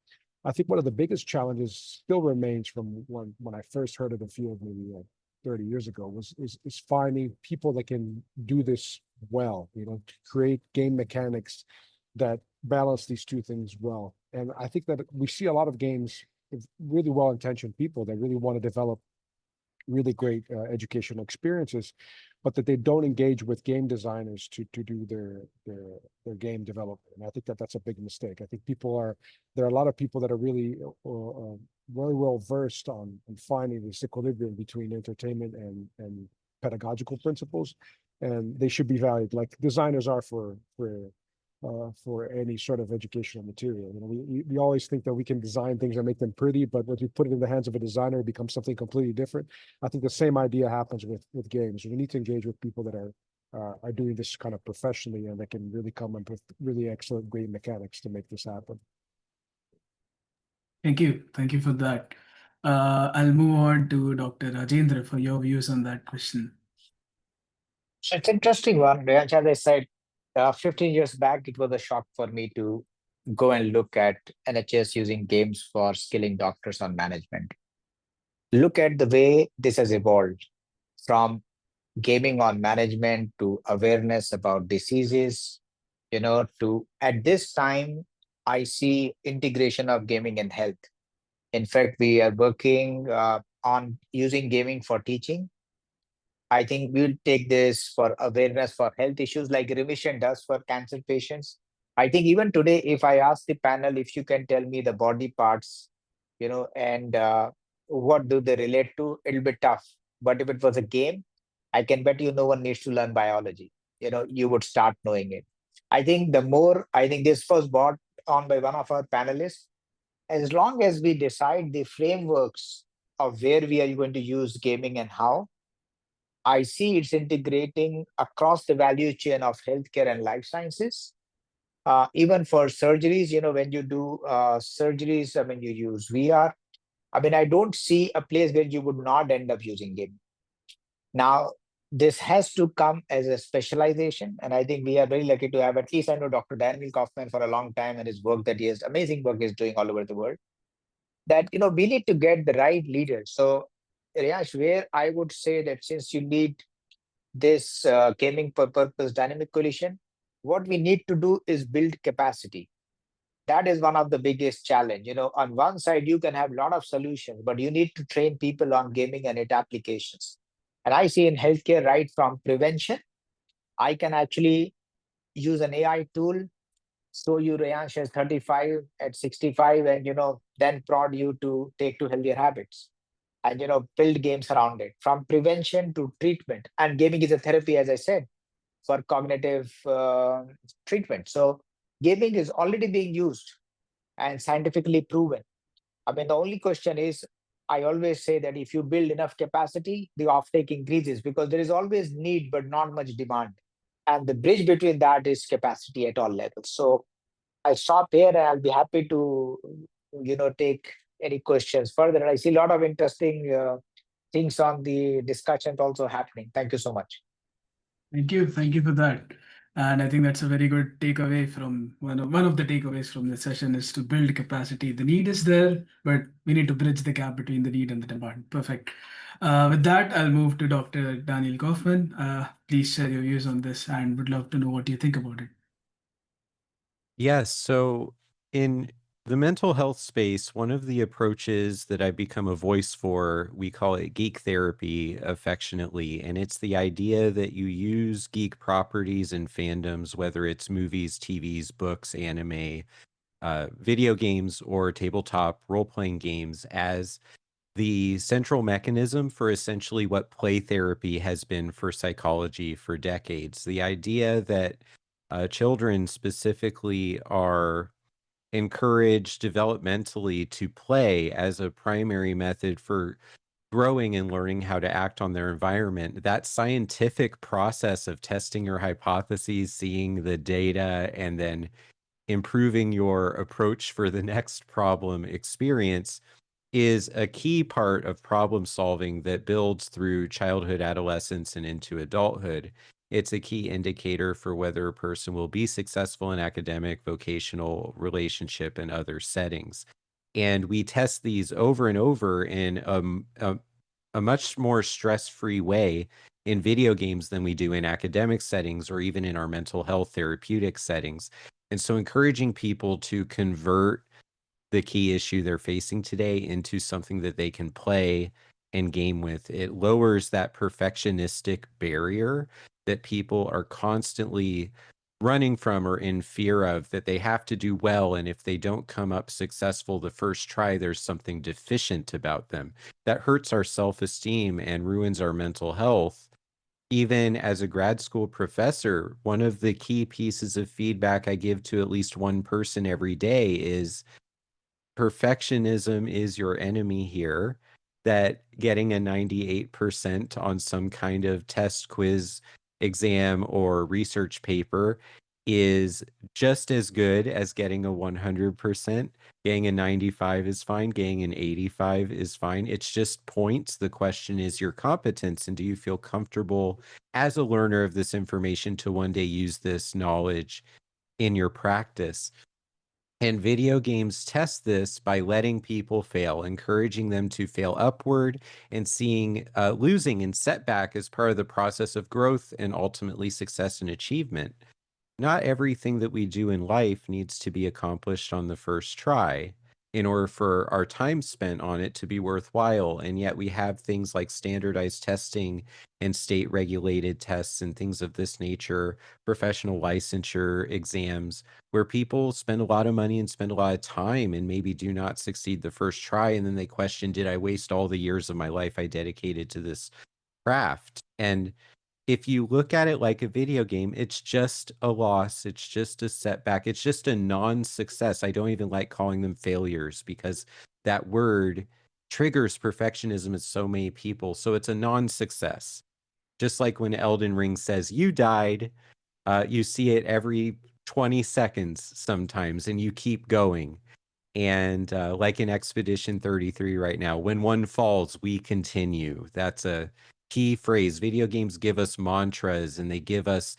I think one of the biggest challenges still remains from when I first heard of the field maybe like 30 years ago is finding people that can do this well, to create game mechanics that balance these two things well. And I think that we see a lot of games with really well-intentioned people that really want to develop really great educational experiences, but that they don't engage with game designers to do their game development. And I think that that's a big mistake. I think there are a lot of people that are really very well versed on finding this equilibrium between entertainment and pedagogical principles, and they should be valued like designers are for any sort of educational material. You know, we always think that we can design things and make them pretty, but when you put it in the hands of a designer, it becomes something completely different. I think the same idea happens with games. We need to engage with people that are doing this kind of professionally and that can really come up with really excellent, great mechanics to make this happen. Thank you. Thank you for that. I'll move on to Dr. Rajendra for your views on that question. So it's interesting one, Rehansh. As I said, 15 years back, it was a shock for me to go and look at NHS using games for skilling doctors on management. Look at the way this has evolved from gaming on management to awareness about diseases, to at this time, I see integration of gaming and health. In fact, we are working on using gaming for teaching. I think we'll take this for awareness for health issues like remission does for cancer patients. I think even today, if I ask the panel if you can tell me the body parts, and what do they relate to, it'll be tough. But if it was a game, I can bet you no one needs to learn biology. You would start knowing it. I think this was brought on by one of our panelists. As long as we decide the frameworks of where we are going to use gaming and how, I see it's integrating across the value chain of healthcare and life sciences. Even for surgeries, when you do surgeries, I mean, you use VR. I mean, I don't see a place where you would not end up using gaming. Now, this has to come as a specialization, and I think we are very lucky to have, at least I know Dr. Daniel Kaufman for a long time and his work that he has, amazing work he's doing all over the world, that, we need to get the right leaders. So, Riyash, where I would say that since you need this gaming purpose dynamic collision, what we need to do is build capacity. That is one of the biggest challenge. On one side, you can have a lot of solutions, but you need to train people on gaming and its applications. And I see in healthcare, right from prevention, I can actually use an AI tool, show you Rayansh as 35 at 65, and then prod you to take to healthier habits and build games around it from prevention to treatment. And gaming is a therapy, as I said, for cognitive treatment. So gaming is already being used and scientifically proven. I mean, the only question is, I always say that if you build enough capacity, the offtake increases because there is always need, but not much demand. And the bridge between that is capacity at all levels. So I stop here and I'll be happy to, take any questions further. I see a lot of interesting things on the discussion also happening. Thank you so much. Thank you. Thank you for that. And I think that's a very good takeaway from one of the takeaways from the session is to build capacity. The need is there, but we need to bridge the gap between the need and the demand. Perfect. With that, I'll move to Dr. Daniel Kaufman. Please share your views on this and would love to know what you think about it. Yes. So in the mental health space, one of the approaches that I've become a voice for, we call it geek therapy affectionately. And it's the idea that you use geek properties and fandoms, whether it's movies, TVs, books, anime, video games, or tabletop role-playing games as the central mechanism for essentially what play therapy has been for psychology for decades. The idea that children specifically are encouraged developmentally to play as a primary method for growing and learning how to act on their environment. That scientific process of testing your hypotheses, seeing the data, and then improving your approach for the next problem experience is a key part of problem solving that builds through childhood, adolescence, and into adulthood. It's a key indicator for whether a person will be successful in academic, vocational, relationship, and other settings. And we test these over and over in a much more stress-free way in video games than we do in academic settings or even in our mental health therapeutic settings. And so encouraging people to convert the key issue they're facing today into something that they can play and game with. It lowers that perfectionistic barrier that people are constantly running from or in fear of, that they have to do well, and if they don't come up successful the first try, there's something deficient about them. That hurts our self-esteem and ruins our mental health. Even as a grad school professor, one of the key pieces of feedback I give to at least one person every day is perfectionism is your enemy here, that getting a 98% on some kind of test, quiz, exam, or research paper is just as good as getting a 100%. Getting a 95 is fine. Getting an 85 is fine. It's just points. The question is your competence, and do you feel comfortable as a learner of this information to one day use this knowledge in your practice? And video games test this by letting people fail, encouraging them to fail upward, and seeing losing and setback as part of the process of growth and ultimately success and achievement. Not everything that we do in life needs to be accomplished on the first try in order for our time spent on it to be worthwhile. And yet we have things like standardized testing and state regulated tests and things of this nature, professional licensure exams, where people spend a lot of money and spend a lot of time and maybe do not succeed the first try. And then they question, did I waste all the years of my life I dedicated to this craft? And if you look at it like a video game, it's just a loss. It's just a setback. It's just a non-success. I don't even like calling them failures because that word triggers perfectionism in so many people. So it's a non-success. Just like when Elden Ring says, you died, you see it every 20 seconds sometimes, and you keep going. And like in Expedition 33 right now, when one falls, we continue. That's a key phrase. Video games give us mantras, and they give us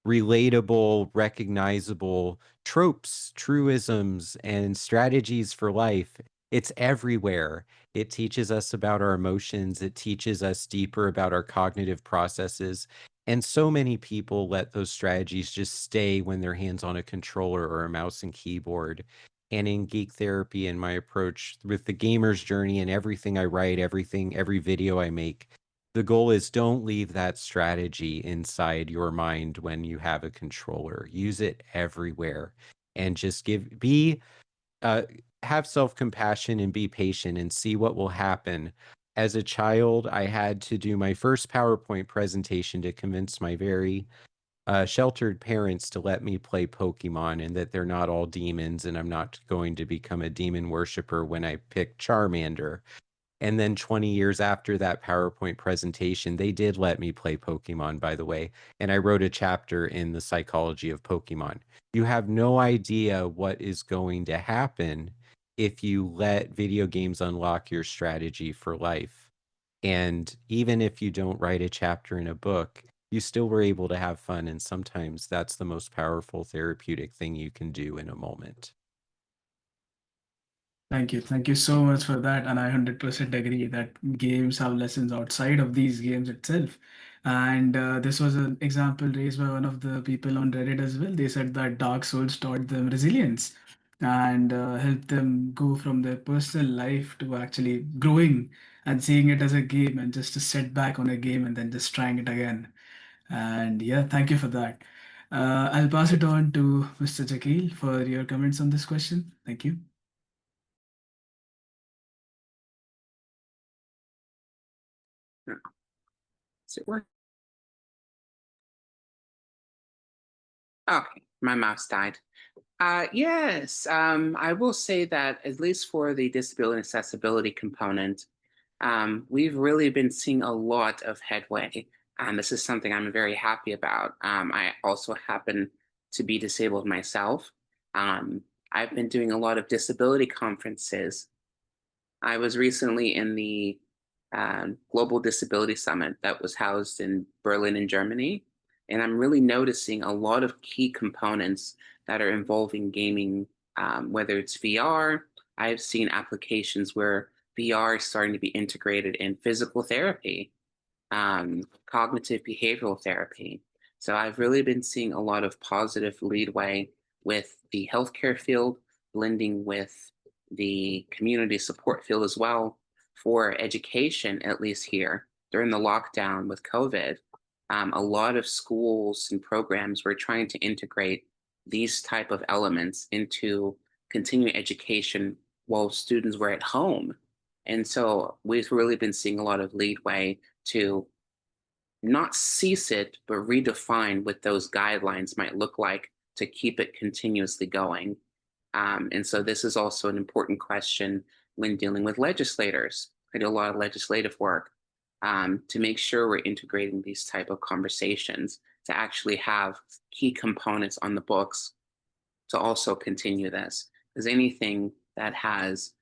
relatable, recognizable tropes, truisms, and strategies for life. It's everywhere. It teaches us about our emotions. It teaches us deeper about our cognitive processes. And so many people let those strategies just stay when their hands on a controller or a mouse and keyboard. And in geek therapy and my approach with the gamer's journey and everything I write, every video I make, the goal is don't leave that strategy inside your mind when you have a controller. Use it everywhere, and just have self-compassion and be patient and see what will happen. As a child, I had to do my first PowerPoint presentation to convince my very sheltered parents to let me play Pokemon, and that they're not all demons, and I'm not going to become a demon worshiper when I pick Charmander. And then 20 years after that PowerPoint presentation, they did let me play Pokemon, by the way. And I wrote a chapter in the psychology of Pokemon. You have no idea what is going to happen if you let video games unlock your strategy for life. And even if you don't write a chapter in a book, you still were able to have fun. And sometimes that's the most powerful therapeutic thing you can do in a moment. Thank you. Thank you so much for that. And I 100% agree that games have lessons outside of these games itself. And this was an example raised by one of the people on Reddit as well. They said that Dark Souls taught them resilience and helped them go from their personal life to actually growing and seeing it as a game and just a setback on a game and then just trying it again. And yeah, thank you for that. I'll pass it on to Mr. Jakil for your comments on this question. Thank you. Is it working? Okay, my mouse died. Yes, I will say that at least for the disability accessibility component, we've really been seeing a lot of headway. And this is something I'm very happy about. I also happen to be disabled myself. I've been doing a lot of disability conferences. I was recently in the Global Disability Summit that was housed in Berlin in Germany. And I'm really noticing a lot of key components that are involving gaming, whether it's VR. I've seen applications where VR is starting to be integrated in physical therapy, cognitive behavioral therapy. So I've really been seeing a lot of positive leadway with the healthcare field, blending with the community support field as well for education, at least here during the lockdown with COVID, a lot of schools and programs were trying to integrate these type of elements into continuing education while students were at home. And so we've really been seeing a lot of leadway to not cease it, but redefine what those guidelines might look like to keep it continuously going. And so this is also an important question when dealing with legislators. I do a lot of legislative work to make sure we're integrating these type of conversations to actually have key components on the books to also continue this. Because anything that has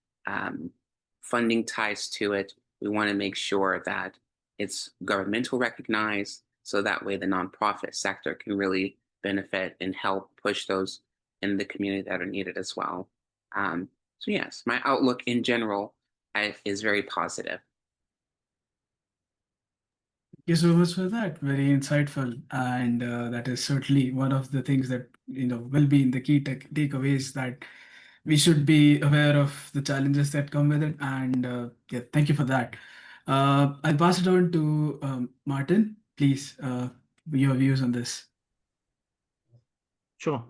funding ties to it, we want to make sure that it's governmental recognized, so that way the nonprofit sector can really benefit and help push those in the community that are needed as well. So yes, my outlook in general is very positive. Thank you so much for that. Very insightful, and that is certainly one of the things that will be in the key takeaways, that we should be aware of the challenges that come with it. And yeah, thank you for that. I'll pass it on to Martin. Please, your views on this. Sure.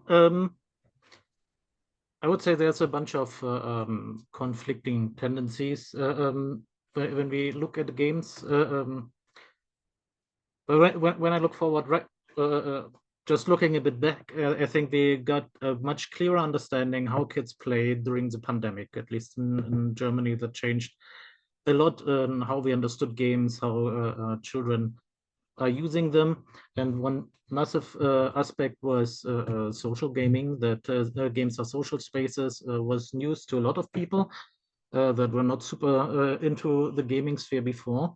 I would say there's a bunch of conflicting tendencies when we look at the games. When I look forward, just looking a bit back, I think we got a much clearer understanding how kids play during the pandemic, at least in Germany. That changed a lot in how we understood games, how children are using them. And one massive aspect was social gaming, that games are social spaces, was news to a lot of people that were not super into the gaming sphere before.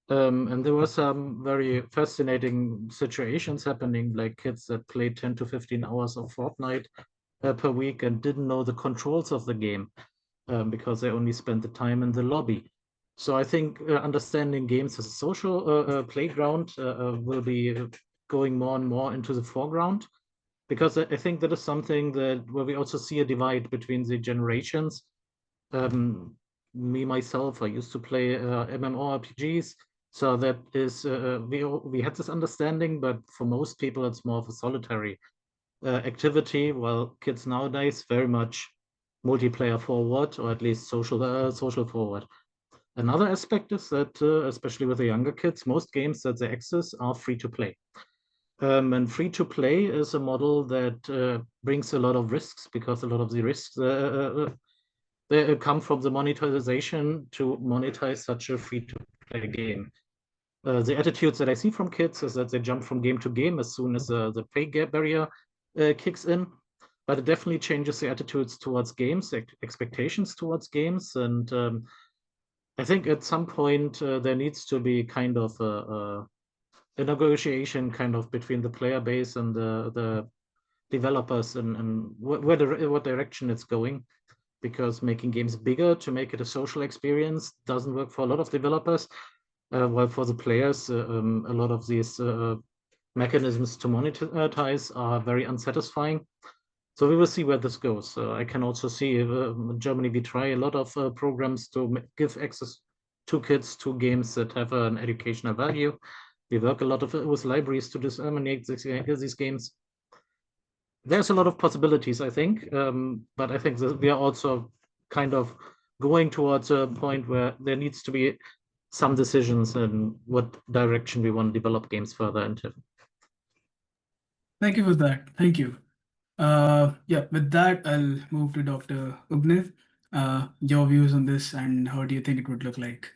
And there were some very fascinating situations happening, like kids that played 10 to 15 hours of Fortnite per week and didn't know the controls of the game because they only spent the time in the lobby. So I think understanding games as a social playground will be going more and more into the foreground, because I think that is something that where we also see a divide between the generations. Me, myself, I used to play MMORPGs. So that is, we had this understanding, but for most people, it's more of a solitary activity, while kids nowadays very much multiplayer forward, or at least social forward. Another aspect is that, especially with the younger kids, most games that they access are free to play. And free to play is a model that brings a lot of risks, because a lot of the risks they come from the monetization to monetize such a free to play game. The attitudes that I see from kids is that they jump from game to game as soon as the pay barrier kicks in. But it definitely changes the attitudes towards games, expectations towards games. And I think at some point there needs to be kind of a negotiation kind of between the player base and the developers, and what direction it's going. Because making games bigger to make it a social experience doesn't work for a lot of developers. While for the players, a lot of these mechanisms to monetize are very unsatisfying. So we will see where this goes. I can also see in Germany, we try a lot of programs to give access to kids to games that have an educational value. We work a lot with libraries to disseminate these games. There's a lot of possibilities, I think, but I think that we are also kind of going towards a point where there needs to be some decisions in what direction we want to develop games further into. Thank you for that. Thank you. Yeah, with that, I'll move to Dr. Ubnev. Your views on this, and how do you think it would look like?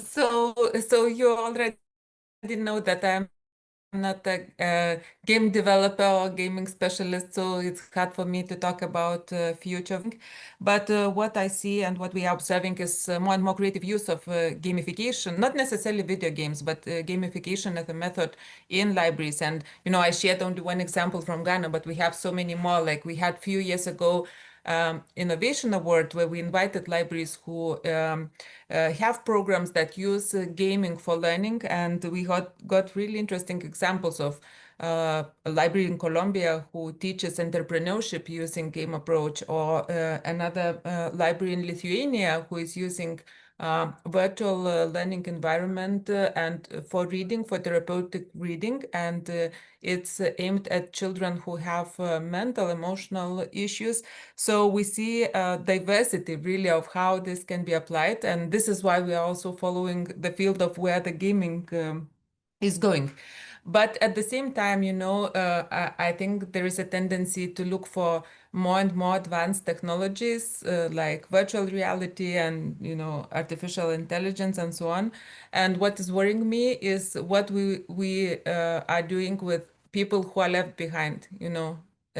So you already know that I'm not a game developer or gaming specialist, so it's hard for me to talk about future. But what I see and what we are observing is more and more creative use of gamification, not necessarily video games, but gamification as a method in libraries. And I shared only one example from Ghana, but we have so many more. Like we had a few years ago Innovation Award, where we invited libraries who have programs that use gaming for learning, and we got really interesting examples of a library in Colombia who teaches entrepreneurship using game approach, or another library in Lithuania who is using virtual learning environment and for reading, for therapeutic reading, and it's aimed at children who have mental, emotional issues. So we see diversity really of how this can be applied, and this is why we are also following the field of where the gaming is going. But at the same time, I think there is a tendency to look for more and more advanced technologies like virtual reality and artificial intelligence and so on. And what is worrying me is what we are doing with people who are left behind.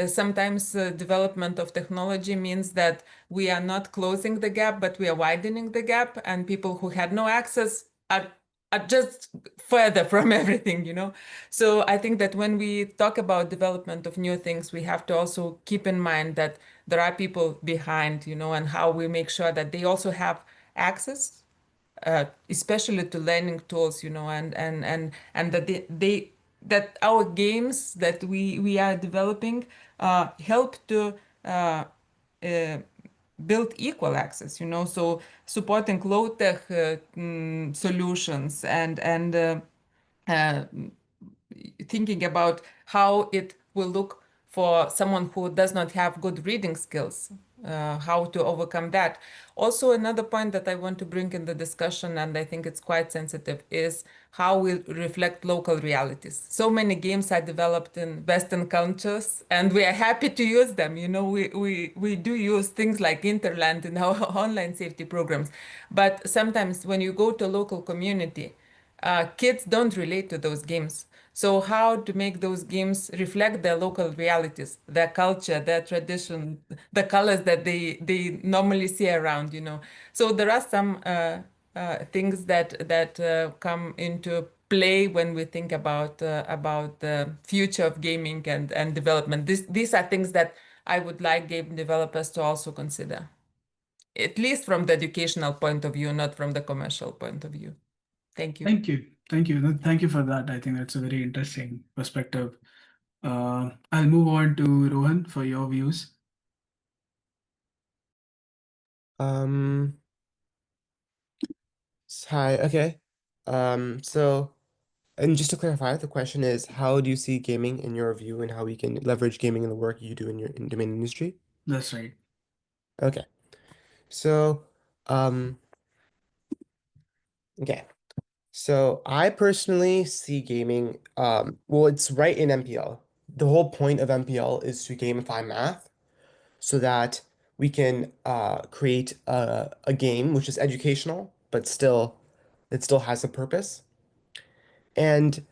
Sometimes development of technology means that we are not closing the gap, but we are widening the gap, and people who had no access are just further from everything. So I think that when we talk about development of new things, we have to also keep in mind that there are people behind, and how we make sure that they also have access, especially to learning tools, and that that our games that we are developing help to build equal access, so supporting low-tech solutions and uh, thinking about how it will look for someone who does not have good reading skills, how to overcome that. Also, another point that I want to bring in the discussion, and I think it's quite sensitive, is how we reflect local realities. So many games are developed in Western cultures, and we are happy to use them. We do use things like Interland in our online safety programs. But sometimes when you go to a local community, kids don't relate to those games. So how to make those games reflect their local realities, their culture, their tradition, the colors that they normally see around. So there are some things that come into play when we think about the future of gaming and development. These are things that I would like game developers to also consider, at least from the educational point of view, not from the commercial point of view. Thank you. Thank you. Thank you. No, thank you for that. I think that's a very interesting perspective. I'll move on to Rohan for your views. Um, Hi, okay. So, and just to clarify, the question is, how do you see gaming in your view and how we can leverage gaming in the work you do in your domain industry? That's right. Okay. So, um, okay. So I personally see gaming, well, it's right in MPL. The whole point of MPL is to gamify math so that we can create a game which is educational, but it still has a purpose. And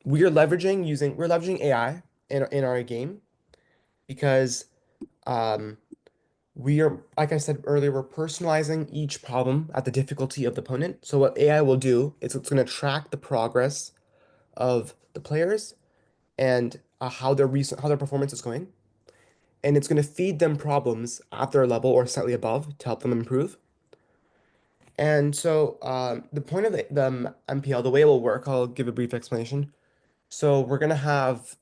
we're leveraging AI in our game because um, we are, like I said earlier, we're personalizing each problem at the difficulty of the opponent. So what AI will do is it's going to track the progress of the players and how their performance is going, and it's going to feed them problems at their level or slightly above to help them improve. And so the point of the MPL, the way it will work, I'll give a brief explanation. So we're gonna have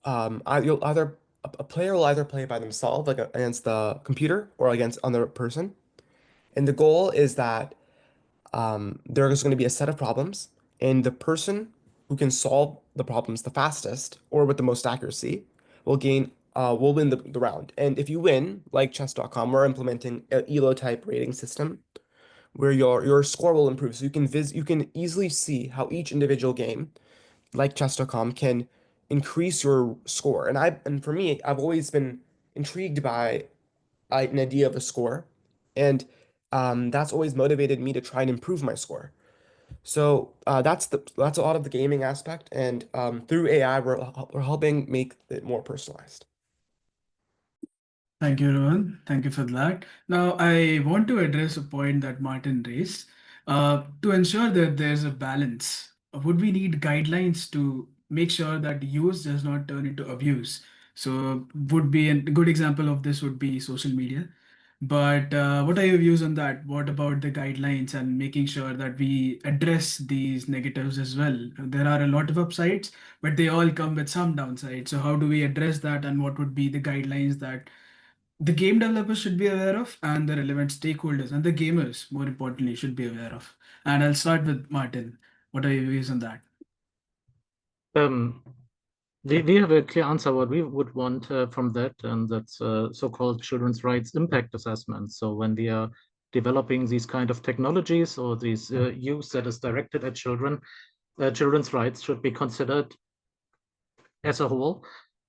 you'll either a player will either play by themselves, like against the computer, or against another person. And the goal is that there's going to be a set of problems, and the person who can solve the problems the fastest or with the most accuracy will win the round. And if you win, like chess.com, we're implementing an ELO type rating system where your score will improve. So you can easily see how each individual game, like chess.com, can increase your score. And for me, I've always been intrigued by an idea of a score, and that's always motivated me to try and improve my score. So that's a lot of the gaming aspect, and through AI, we're helping make it more personalized. Thank you, Rohan. Thank you for that. Now, I want to address a point that Martin raised. To ensure that there's a balance, would we need guidelines to make sure that use does not turn into abuse? So, would be a good example of this would be social media. But what are your views on that? What about the guidelines and making sure that we address these negatives as well? There are a lot of upsides, but they all come with some downsides. So how do we address that, and what would be the guidelines that the game developers should be aware of, and the relevant stakeholders and the gamers, more importantly, should be aware of? And I'll start with Martin. What are your views on that? We have a clear answer what we would want from that, and that's so-called children's rights impact assessment. So when we are developing these kind of technologies or these use that is directed at children, children's rights should be considered as a whole.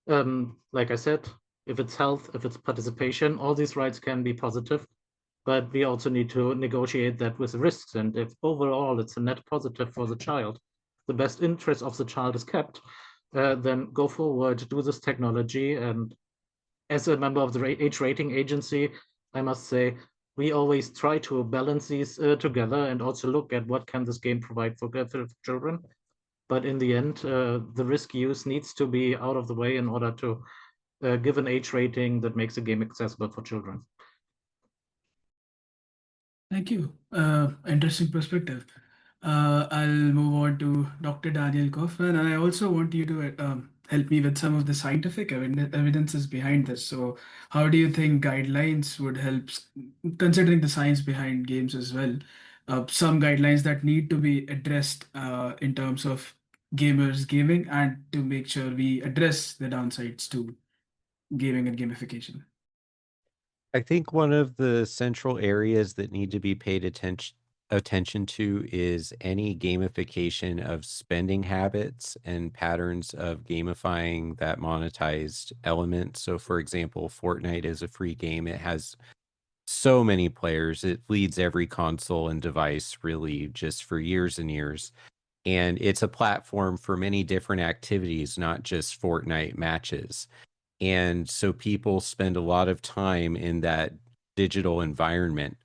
Like I said, if it's health, if it's participation, all these rights can be positive, but we also need to negotiate that with risks. And if overall it's a net positive for the child, the best interest of the child is kept, then go forward, do this technology. And as a member of the age rating agency, I must say, we always try to balance these together and also look at what can this game provide for children. But in the end, the risk use needs to be out of the way in order to give an age rating that makes the game accessible for children. Thank you. Interesting perspective. I'll move on to Dr. Daniel Kaufman, and I also want you to help me with some of the scientific evidences behind this. So, how do you think guidelines would help, considering the science behind games as well? Some guidelines that need to be addressed in terms of gamers gaming, and to make sure we address the downsides to gaming and gamification. I think one of the central areas that need to be paid attention to is any gamification of spending habits and patterns of gamifying that monetized element. So for example, Fortnite is a free game. It has so many players. It leads every console and device really just for years and years. And it's a platform for many different activities, not just Fortnite matches. And so people spend a lot of time in that digital environment.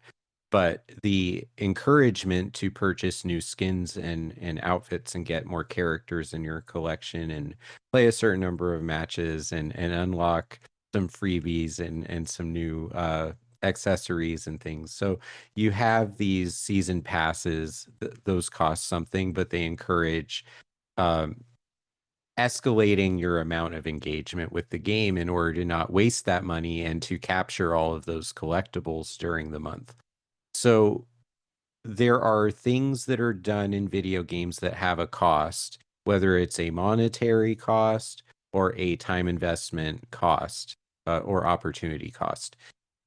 But the encouragement to purchase new skins and outfits and get more characters in your collection and play a certain number of matches and unlock some freebies and some new accessories and things. So you have these season passes, those cost something, but they encourage um, escalating your amount of engagement with the game in order to not waste that money and to capture all of those collectibles during the month. So there are things that are done in video games that have a cost, whether it's a monetary cost or a time investment cost or opportunity cost.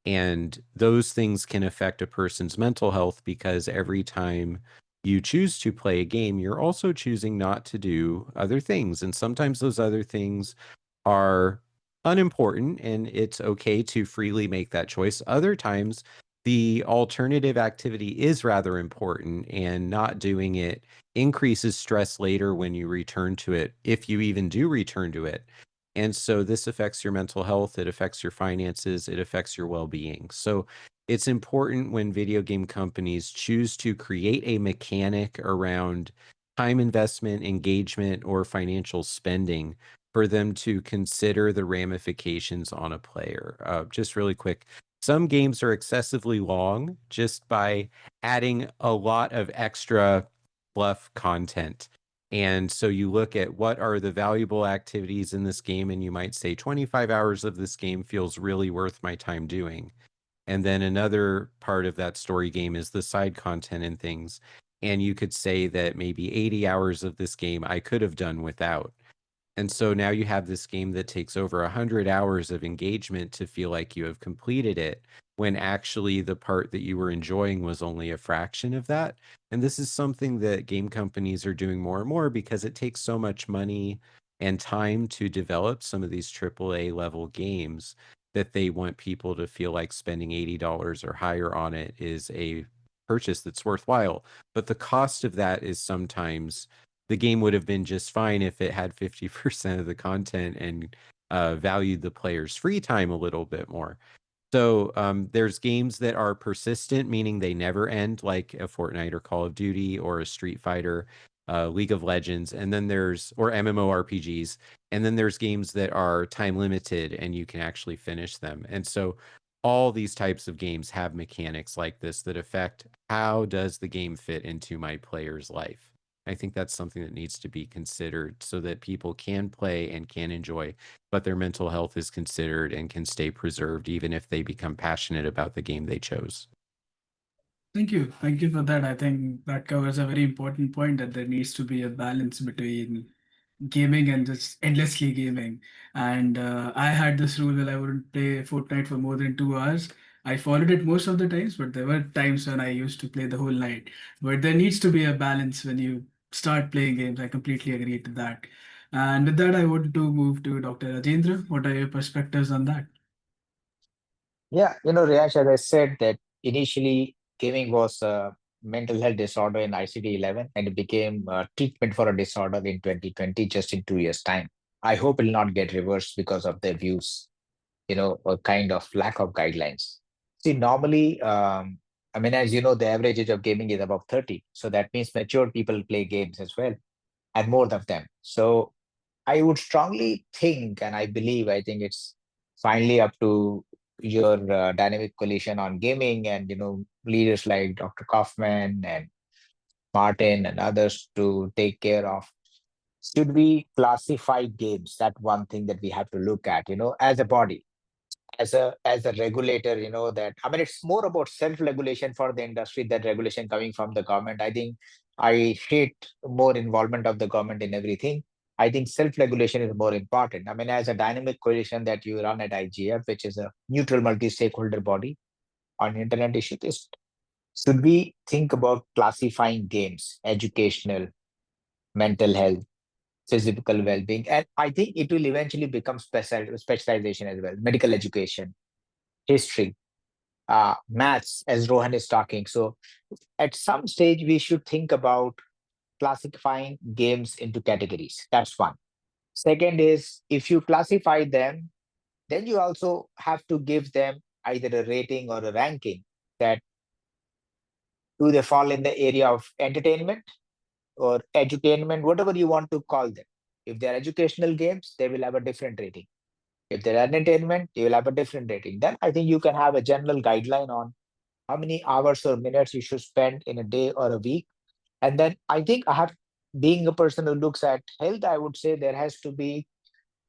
And those things can affect a person's mental health because every time you choose to play a game, you're also choosing not to do other things. And sometimes those other things are unimportant and it's okay to freely make that choice. Other times, the alternative activity is rather important, and not doing it increases stress later when you return to it, if you even do return to it. And so this affects your mental health, it affects your finances, it affects your well-being. So it's important when video game companies choose to create a mechanic around time investment, engagement, or financial spending for them to consider the ramifications on a player. Just really quick, some games are excessively long just by adding a lot of extra fluff content. And so you look at what are the valuable activities in this game, and you might say 25 hours of this game feels really worth my time doing. And then another part of that story game is the side content and things. And you could say that maybe 80 hours of this game I could have done without. And so now you have this game that takes over 100 hours of engagement to feel like you have completed it, when actually the part that you were enjoying was only a fraction of that. And this is something that game companies are doing more and more because it takes so much money and time to develop some of these AAA level games that they want people to feel like spending $80 or higher on it is a purchase that's worthwhile. But the cost of that is sometimes the game would have been just fine if it had 50% of the content and valued the player's free time a little bit more. So there's games that are persistent, meaning they never end, like a Fortnite or Call of Duty or a Street Fighter, League of Legends, and then or MMORPGs. And then there's games that are time limited and you can actually finish them. And so all these types of games have mechanics like this that affect how does the game fit into my player's life. I think that's something that needs to be considered so that people can play and can enjoy, but their mental health is considered and can stay preserved even if they become passionate about the game they chose. Thank you. Thank you for that. I think that covers a very important point that there needs to be a balance between gaming and just endlessly gaming. And I had this rule that I wouldn't play Fortnite for more than 2 hours. I followed it most of the times, but there were times when I used to play the whole night. But there needs to be a balance when you start playing games. I completely agree to that. And with that, I want to move to Dr. Rajendra. What are your perspectives on that? Yeah, Riyash, as I said that initially gaming was a mental health disorder in ICD-11 and it became treatment for a disorder in 2020, just in 2 years' time. I hope it will not get reversed because of the abuse, a kind of lack of guidelines. See, normally, I mean, as you know, the average age of gaming is above 30. So that means mature people play games as well, and more of them. So I would strongly think, and I think it's finally up to your dynamic coalition on gaming and leaders like Dr. Kaufman and Martin and others to take care of. Should we classify games? That one thing that we have to look at, as a body, as a regulator, that I mean it's more about self-regulation for the industry than regulation coming from the government. I think I hate more involvement of the government in everything. I think self-regulation is more important. I mean, as a dynamic coalition that you run at IGF, which is a neutral multi-stakeholder body on internet issues, should we think about classifying games, educational, mental health, physical well-being, and I think it will eventually become specialization as well, medical education, history, maths, as Rohan is talking. So at some stage, we should think about classifying games into categories. That's one. Second is if you classify them, then you also have to give them either a rating or a ranking that do they fall in the area of entertainment or edutainment, whatever you want to call them. If they're educational games, they will have a different rating. If they're entertainment, you will have a different rating. Then I think you can have a general guideline on how many hours or minutes you should spend in a day or a week. And then I think being a person who looks at health, I would say there has to be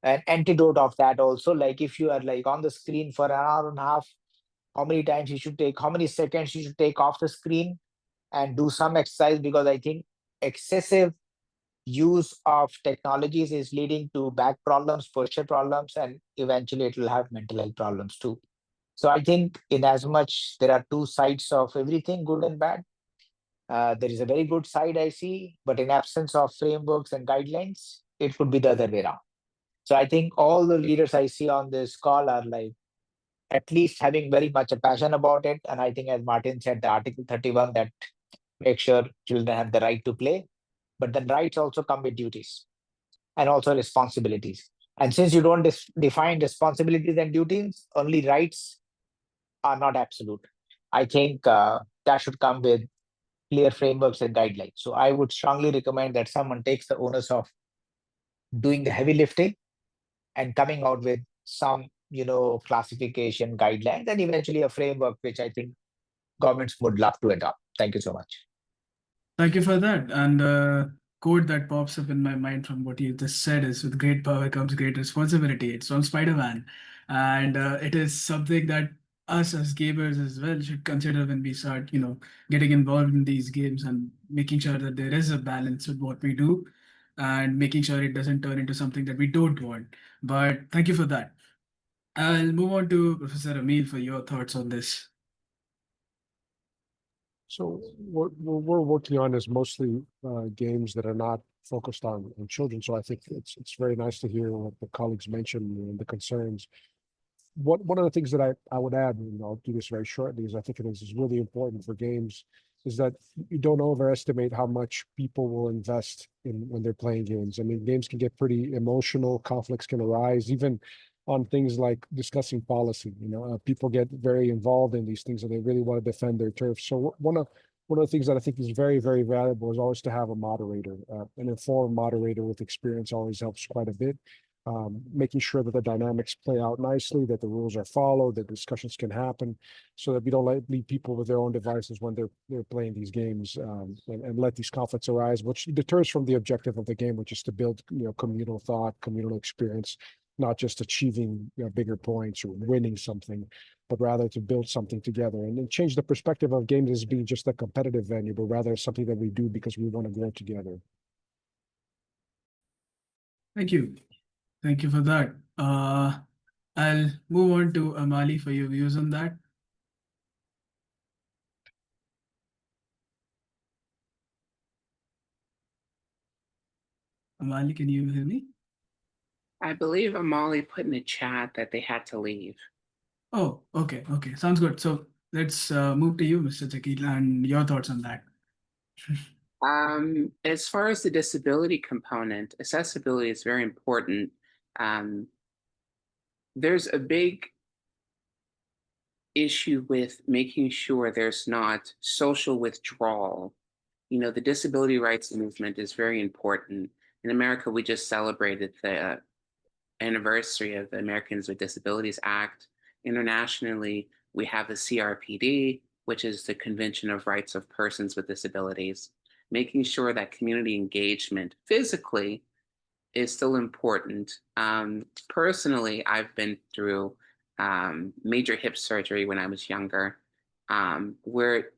an antidote of that also. Like if you are like on the screen for an hour and a half, how many times you should take, how many seconds you should take off the screen and do some exercise, because I think excessive use of technologies is leading to back problems, posture problems, and eventually it will have mental health problems too. So I think in as much there are two sides of everything, good and bad. There is a very good side I see, but in absence of frameworks and guidelines, it could be the other way around. So I think all the leaders I see on this call are like at least having very much a passion about it. And I think as Martin said, the Article 31 that makes sure children have the right to play, but then rights also come with duties and also responsibilities. And since you don't define responsibilities and duties, only rights are not absolute. I think that should come with clear frameworks and guidelines. So I would strongly recommend that someone takes the onus of doing the heavy lifting and coming out with some, classification guidelines and eventually a framework, which I think governments would love to adopt. Thank you so much. Thank you for that. And quote that pops up in my mind from what you just said is with great power comes great responsibility. It's from Spider-Man. And it is something that us as gamers as well should consider when we start, getting involved in these games and making sure that there is a balance with what we do and making sure it doesn't turn into something that we don't want. But thank you for that. I'll move on to Professor Amil for your thoughts on this. So what we're working on is mostly games that are not focused on children. So I think it's very nice to hear what the colleagues mentioned and the concerns. One of the things that I would add, and I'll do this very shortly, is I think it is really important for games, is that you don't overestimate how much people will invest in when they're playing games. I mean, games can get pretty emotional, conflicts can arise, even on things like discussing policy. People get very involved in these things and they really want to defend their turf. So one of the things that I think is very, very valuable is always to have a moderator. An informed moderator with experience always helps quite a bit. making sure that the dynamics play out nicely, that the rules are followed, that discussions can happen, so that we don't leave people with their own devices when they're playing these games, and let these conflicts arise, which deters from the objective of the game, which is to build communal thought, communal experience, not just achieving bigger points or winning something, but rather to build something together and then change the perspective of games as being just a competitive venue, but rather something that we do because we want to grow together. Thank you. Thank you for that. I'll move on to Amali for your views on that. Amali, can you hear me? I believe Amali put in the chat that they had to leave. Oh, okay. Okay. Sounds good. So let's move to you, Mr. Jakil, and your thoughts on that. As far as the disability component, accessibility is very important. There's a big issue with making sure there's not social withdrawal. The disability rights movement is very important. In America, we just celebrated the anniversary of the Americans with Disabilities Act. Internationally, we have the CRPD, which is the Convention of Rights of Persons with Disabilities. Making sure that community engagement physically is still important. Personally, I've been through major hip surgery when I was younger, where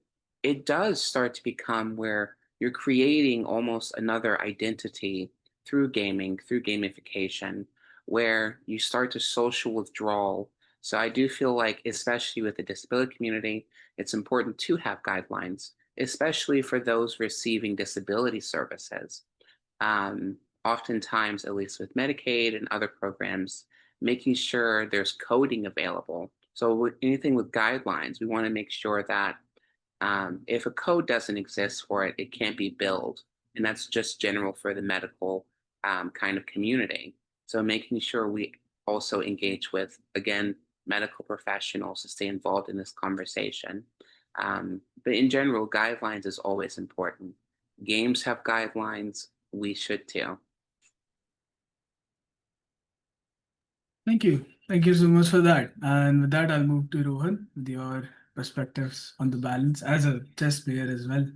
it does start to become where you're creating almost another identity through gaming, through gamification, where you start to social withdrawal. So I do feel like, especially with the disability community, it's important to have guidelines, especially for those receiving disability services. Oftentimes, at least with Medicaid and other programs, making sure there's coding available. So with anything with guidelines, we want to make sure that if a code doesn't exist for it, it can't be billed. And that's just general for the medical kind of community. So making sure we also engage with, again, medical professionals to stay involved in this conversation. But in general, guidelines is always important. Games have guidelines, we should too. Thank you. Thank you so much for that. And with that, I'll move to Rohan with your perspectives on the balance as a chess player as well.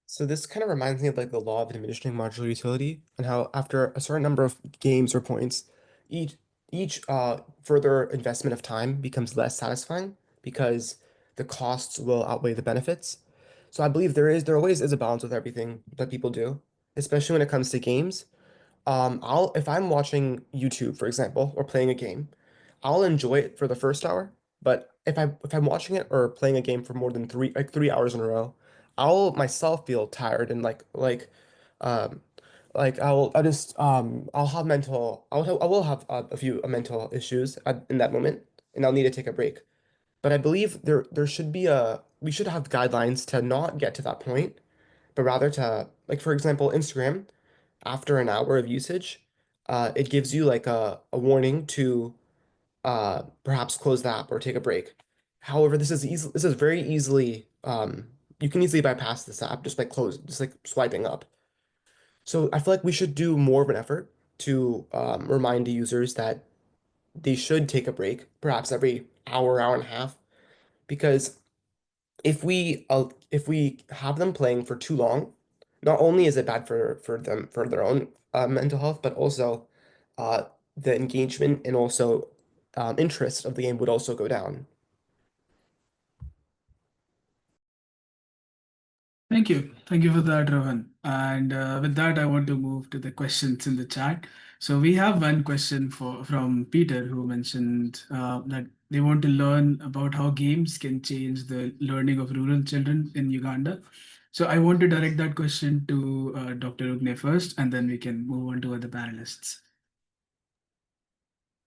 So this kind of reminds me of like the law of diminishing modular utility and how after a certain number of games or points, each further investment of time becomes less satisfying because the costs will outweigh the benefits. So I believe there always is a balance with everything that people do, especially when it comes to games. If I'm watching YouTube, for example, or playing a game, I'll enjoy it for the first hour. But if I'm watching it or playing a game for more than 3 hours in a row, I'll myself feel tired and um I'll have I will have a few mental issues in that moment, and I'll need to take a break. But I believe there should be we should have guidelines to not get to that point, but rather to, like, for example, Instagram, after an hour of usage, it gives you like a warning to perhaps close the app or take a break. However, this is very easily you can easily bypass this app just by just like swiping up. So I feel like we should do more of an effort to remind the users that they should take a break, perhaps every hour, hour and a half, because if we have them playing for too long, not only is it bad for them for their own mental health, but also uh, the engagement and also interest of the game would also go down. Thank you. Thank you for that, Rohan. And with that, I want to move to the questions in the chat. So we have one question from Peter, who mentioned that they want to learn about how games can change the learning of rural children in Uganda. So I want to direct that question to Dr. Ugne first, and then we can move on to other panelists.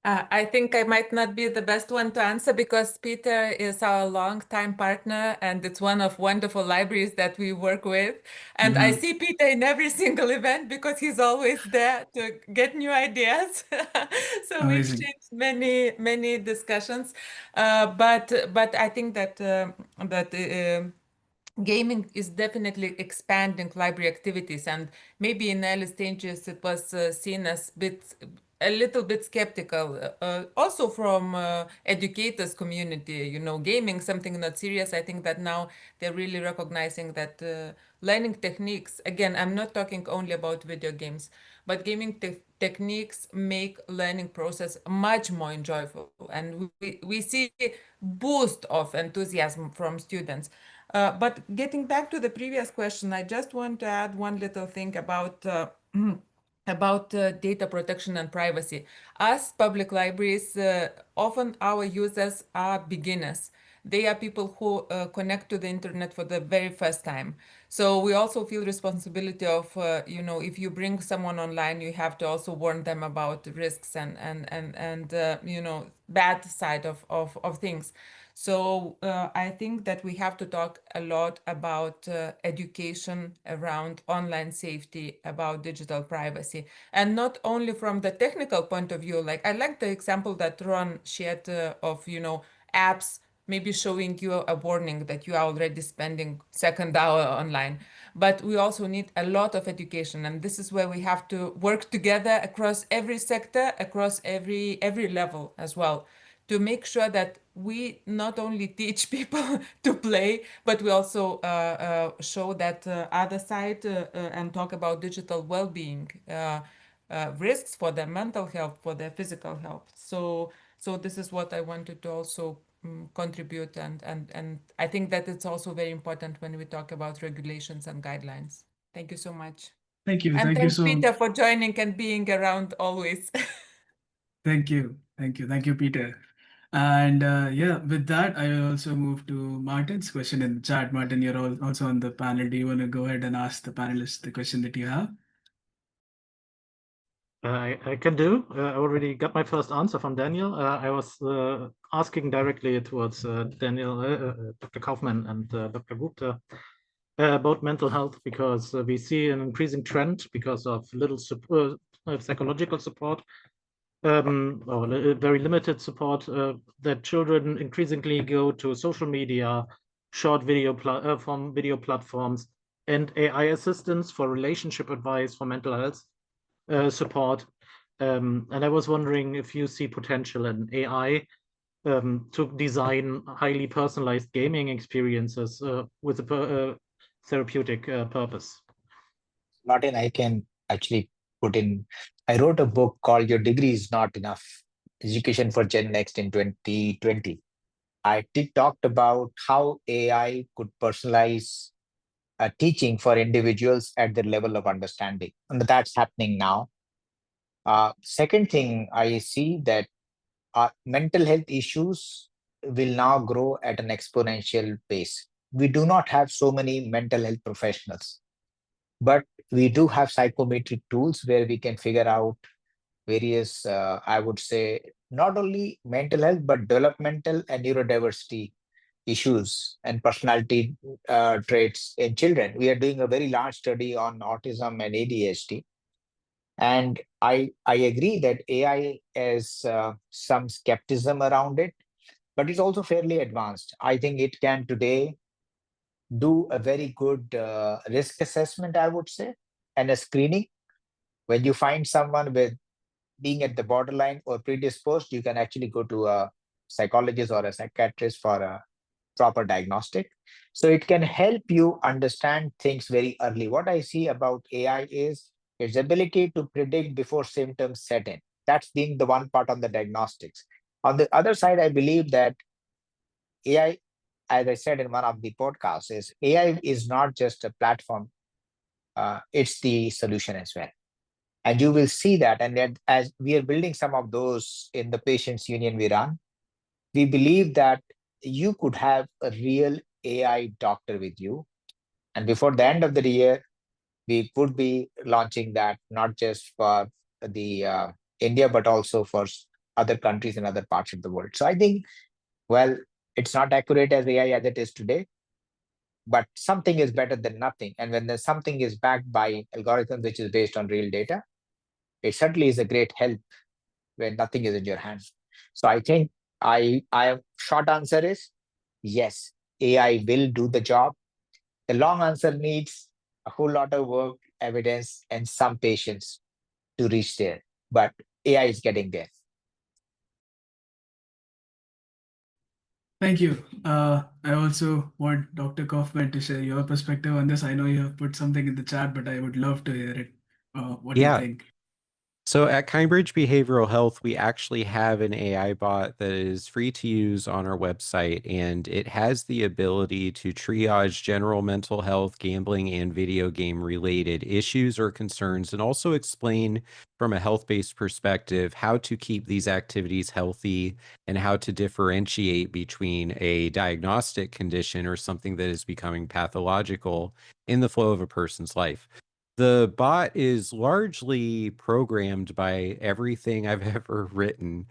I think I might not be the best one to answer because Peter is our longtime partner and it's one of wonderful libraries that we work with. And I see Peter in every single event because he's always there to get new ideas. So we've Amazing. exchanged many discussions. But I think that gaming is definitely expanding library activities, and maybe in early stages it was seen as a little bit skeptical, also from educators community. Gaming something not serious. I think that now they're really recognizing that learning techniques. Again, I'm not talking only about video games, but gaming techniques make learning process much more enjoyable, and we see boost of enthusiasm from students. But getting back to the previous question, I just want to add one little thing about data protection and privacy. As public libraries, often our users are beginners. They are people who connect to the internet for the very first time. So we also feel responsibility of, if you bring someone online, you have to also warn them about risks and bad side of things. So I think that we have to talk a lot about education around online safety, about digital privacy, and not only from the technical point of view. Like I like the example that Ron shared of, apps maybe showing you a warning that you are already spending second hour online. But we also need a lot of education, and this is where we have to work together across every sector, across every level as well, to make sure that we not only teach people to play, but we also show that other side and talk about digital well-being, risks for their mental health, for their physical health. So this is what I wanted to also contribute, and I think that it's also very important when we talk about regulations and guidelines. Thank you so much. Thank you. And Thank you thanks, so Peter, for joining and being around always. Thank you. Thank you. Thank you, Peter. And yeah, with that, I will also move to Martin's question in the chat. Martin, you're also on the panel. Do you want to go ahead and ask the panelists the question that you have? I can do. I already got my first answer from Daniel. I was asking directly towards Daniel, Dr. Kaufman, and Dr. Gupta about mental health, because we see an increasing trend because of little psychological support, or very limited support, that children increasingly go to social media, short video from video platforms, and AI assistants for relationship advice, for mental health support. And I was wondering if you see potential in AI to design highly personalized gaming experiences with a therapeutic purpose. Martin, I can actually put in. I wrote a book called Your Degree is Not Enough: Education for Gen Next in 2020. I talked about how AI could personalize teaching for individuals at their level of understanding. And that's happening now. Second thing, I see that mental health issues will now grow at an exponential pace. We do not have so many mental health professionals, but we do have psychometric tools where we can figure out various, I would say, not only mental health, but developmental and neurodiversity issues and personality traits in children. We are doing a very large study on autism and ADHD. And I agree that AI has some skepticism around it, but it's also fairly advanced. I think it can today do a very good risk assessment, I would say, and a screening. When you find someone with being at the borderline or predisposed, you can actually go to a psychologist or a psychiatrist for a proper diagnostic. So it can help you understand things very early. What I see about AI is its ability to predict before symptoms set in. That's being the one part on the diagnostics. On the other side, I believe that AI, as I said in one of the podcasts, is AI is not just a platform, it's the solution as well. And you will see that. And then as we are building some of those in the patients union we run, we believe that you could have a real AI doctor with you. And before the end of the year, we would be launching that, not just for the India, but also for other countries and other parts of the world. So I think, well, it's not accurate as AI as it is today, but something is better than nothing. And when there's something is backed by algorithms, which is based on real data, it certainly is a great help when nothing is in your hands. So I think I short answer is yes, AI will do the job. The long answer needs a whole lot of work, evidence, and some patience to reach there. But AI is getting there. Thank you. I also want Dr. Kaufman to share your perspective on this. I know you have put something in the chat, but I would love to hear it. What do you Yeah. think? So at Kindbridge Behavioral Health, we actually have an AI bot that is free to use on our website, and it has the ability to triage general mental health, gambling, and video game related issues or concerns, and also explain from a health-based perspective how to keep these activities healthy and how to differentiate between a diagnostic condition or something that is becoming pathological in the flow of a person's life. The bot is largely programmed by everything I've ever written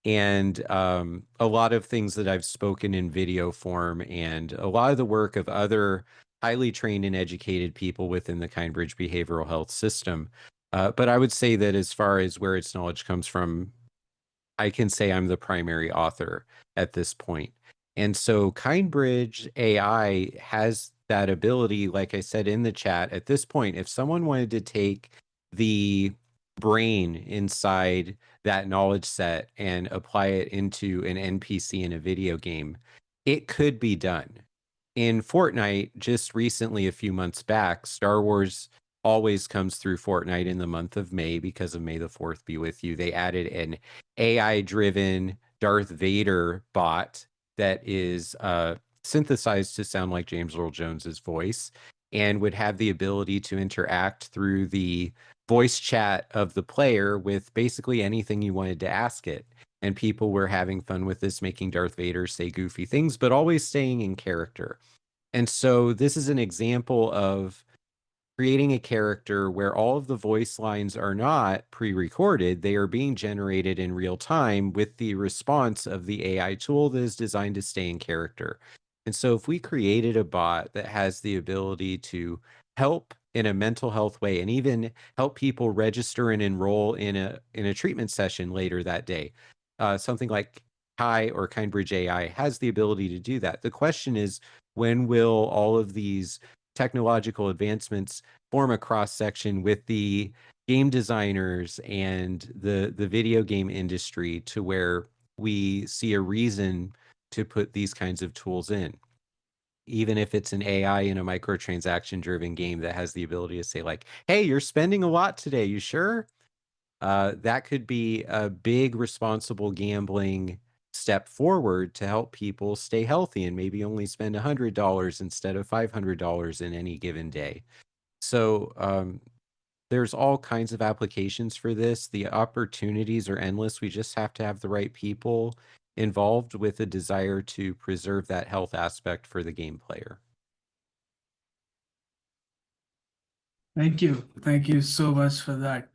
and a lot of things that I've spoken in video form and a lot of the work of other highly trained and educated people within the Kindbridge behavioral health system. But I would say that as far as where its knowledge comes from, I can say I'm the primary author at this point. And so Kindbridge AI has that ability, like I said in the chat, at this point, if someone wanted to take the brain inside that knowledge set and apply it into an NPC in a video game, it could be done. In Fortnite, just recently, a few months back, Star Wars always comes through Fortnite in the month of May because of May the 4th be with you. They added an AI-driven Darth Vader bot that is synthesized to sound like James Earl Jones's voice and would have the ability to interact through the voice chat of the player with basically anything you wanted to ask it. And people were having fun with this, making Darth Vader say goofy things, but always staying in character. And so this is an example of creating a character where all of the voice lines are not pre-recorded. They are being generated in real time with the response of the AI tool that is designed to stay in character. And so if we created a bot that has the ability to help in a mental health way and even help people register and enroll in a treatment session later that day, something like Kai or Kindbridge AI has the ability to do that. The question is, when will all of these technological advancements form a cross section with the game designers and the video game industry to where we see a reason to put these kinds of tools in, even if it's an AI in a microtransaction driven game that has the ability to say like, hey, you're spending a lot today, you sure? That could be a big responsible gambling step forward to help people stay healthy and maybe only spend $100 instead of $500 in any given day. So there's all kinds of applications for this. The opportunities are endless. We just have to have the right people involved with a desire to preserve that health aspect for the game player. Thank you. Thank you so much for that.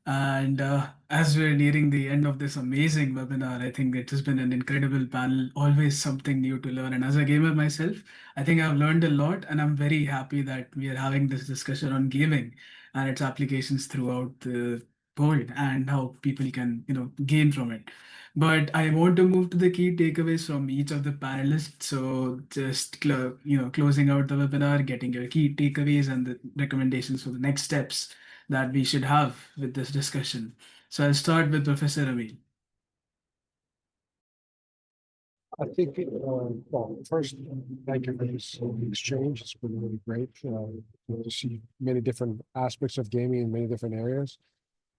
And as we're nearing the end of this amazing webinar, I think it has been an incredible panel, always something new to learn. And as a gamer myself, I think I've learned a lot, and I'm very happy that we are having this discussion on gaming and its applications throughout the world and how people can, gain from it. But I want to move to the key takeaways from each of the panelists. So just closing out the webinar, getting your key takeaways and the recommendations for the next steps that we should have with this discussion. So I'll start with Professor Amin. I think, well, first, thank you for this exchange. It's been really great to see many different aspects of gaming in many different areas.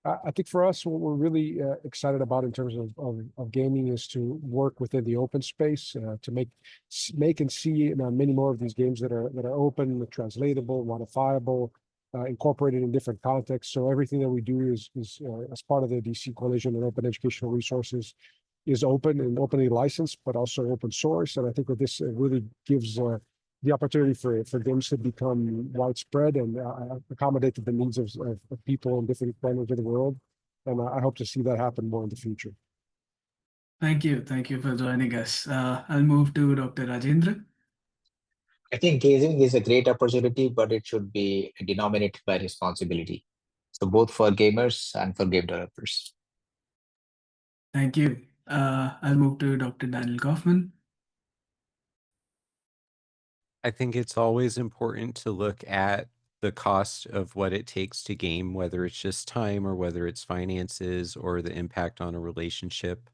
I think for us, what we're really excited about in terms of gaming is to work within the open space to make and see many more of these games that are open, translatable, modifiable, incorporated in different contexts. So everything that we do is as part of the DC Coalition and Open Educational Resources is open and openly licensed, but also open source. And I think that this really gives the opportunity for games to become widespread and accommodate the needs of people in different corners of the world. And I hope to see that happen more in the future. Thank you. Thank you for joining us. I'll move to Dr. Rajendra. I think gaming is a great opportunity, but it should be denominated by responsibility. So both for gamers and for game developers. Thank you. I'll move to Dr. Daniel Kaufman. I think it's always important to look at the cost of what it takes to game, whether it's just time or whether it's finances or the impact on a relationship,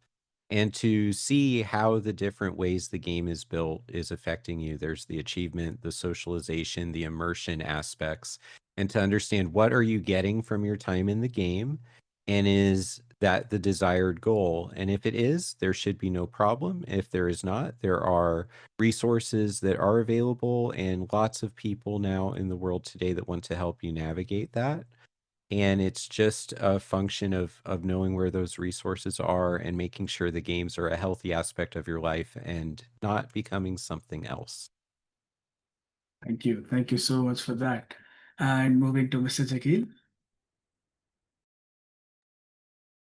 and to see how the different ways the game is built is affecting you. There's the achievement, the socialization, the immersion aspects, and to understand what are you getting from your time in the game, and is that the desired goal? And if it is, there should be no problem. If there is not, there are resources that are available and lots of people now in the world today that want to help you navigate that. And it's just a function of knowing where those resources are and making sure the games are a healthy aspect of your life and not becoming something else. Thank you. Thank you so much for that. And moving to Mr. Jakil.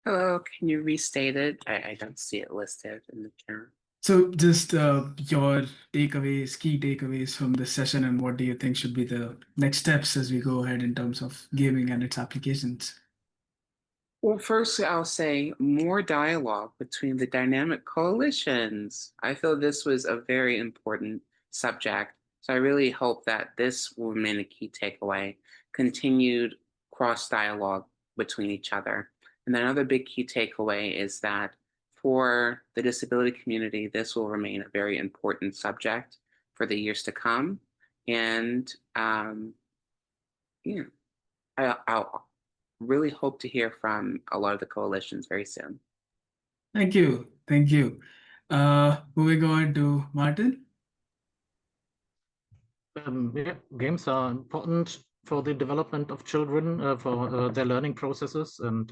Hello, can you restate it? I don't see it listed in the chat. So just your takeaways, key takeaways from this session, and what do you think should be the next steps as we go ahead in terms of gaming and its applications? Well, first, I'll say more dialogue between the dynamic coalitions. I feel this was a very important subject. So I really hope that this will remain a key takeaway, continued cross dialogue between each other. And another big key takeaway is that for the disability community, this will remain a very important subject for the years to come. And yeah, I'll really hope to hear from a lot of the coalitions very soon. Thank you. Thank you. Moving on to Martin. Yeah, games are important for the development of children, for their learning processes, and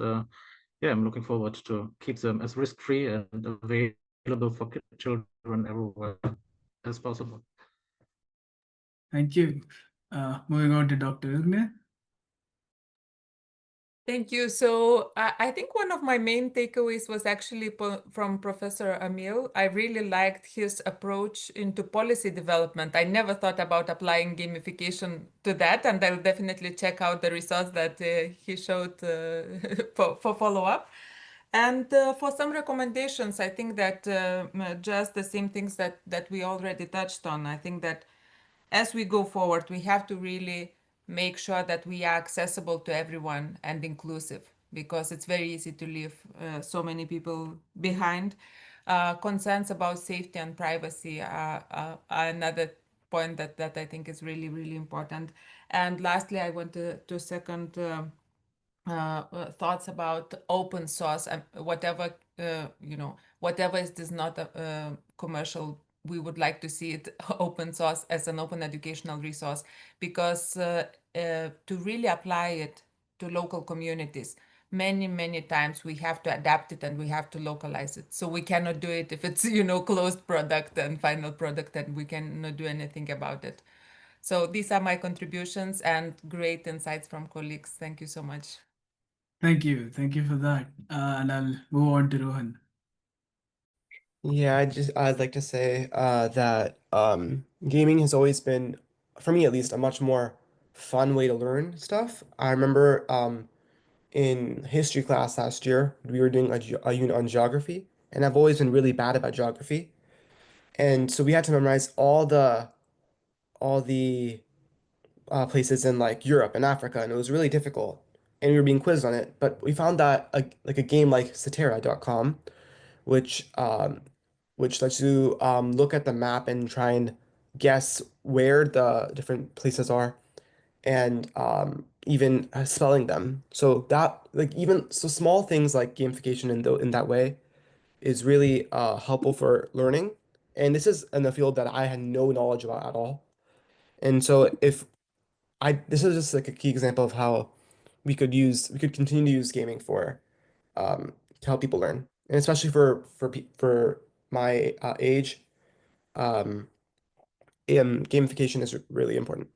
yeah, I'm looking forward to keep them as risk-free and available for children everywhere as possible. Thank you. Moving on to Dr. Ilgne. Thank you. So I think one of my main takeaways was actually from Professor Emil. I really liked his approach into policy development. I never thought about applying gamification to that, and I'll definitely check out the results that he showed for follow-up. And for some recommendations, I think that just the same things that we already touched on. I think that as we go forward, we have to really make sure that we are accessible to everyone and inclusive, because it's very easy to leave so many people behind. Concerns about safety and privacy are another point that I think is really, really important. And lastly, I want to second thoughts about open source and whatever whatever is not a commercial, we would like to see it open source as an open educational resource, because to really apply it to local communities, many times we have to adapt it and we have to localize it. So we cannot do it if it's closed product and final product, and we cannot do anything about it. So these are my contributions and great insights from colleagues. Thank you so much. Thank you. Thank you for that. And I'll move on to Rohan. Yeah, I'd like to say that gaming has always been, for me at least, a much more fun way to learn stuff. I remember in history class last year, we were doing a unit on geography, and I've always been really bad about geography. And so we had to memorize all the places in like Europe and Africa, and it was really difficult. And we were being quizzed on it, but we found that like a game like Cetera.com, which which lets you look at the map and try and guess where the different places are, and even spelling them. So that like even so small things like gamification in that way is really helpful for learning. And this is in a field that I had no knowledge about at all. And so if this is just like a key example of how we could continue to use gaming for to help people learn, and especially for my age, um, gamification is really important.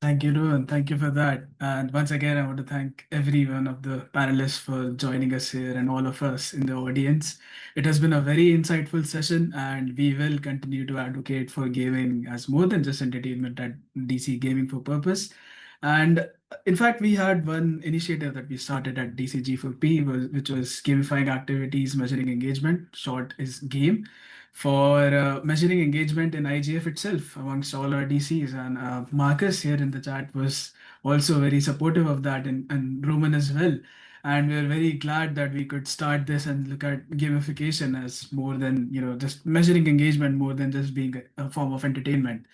Thank you, Rohan. Thank you for that. And once again, I want to thank every one of the panelists for joining us here and all of us in the audience. It has been a very insightful session, and we will continue to advocate for gaming as more than just entertainment at DC Gaming for Purpose. And in fact, we had one initiative that we started at DCG4P, which was gamifying activities, measuring engagement. Short is GAME. for measuring engagement in IGF itself amongst all our DCs. And Marcus here in the chat was also very supportive of that, and Roman as well. And we're very glad that we could start this and look at gamification as more than, just measuring engagement, more than just being a form of entertainment.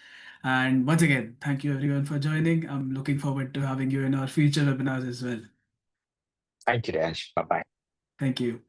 And once again, thank you everyone for joining. I'm looking forward to having you in our future webinars as well. Thank you, Reyansh. Bye-bye. Thank you.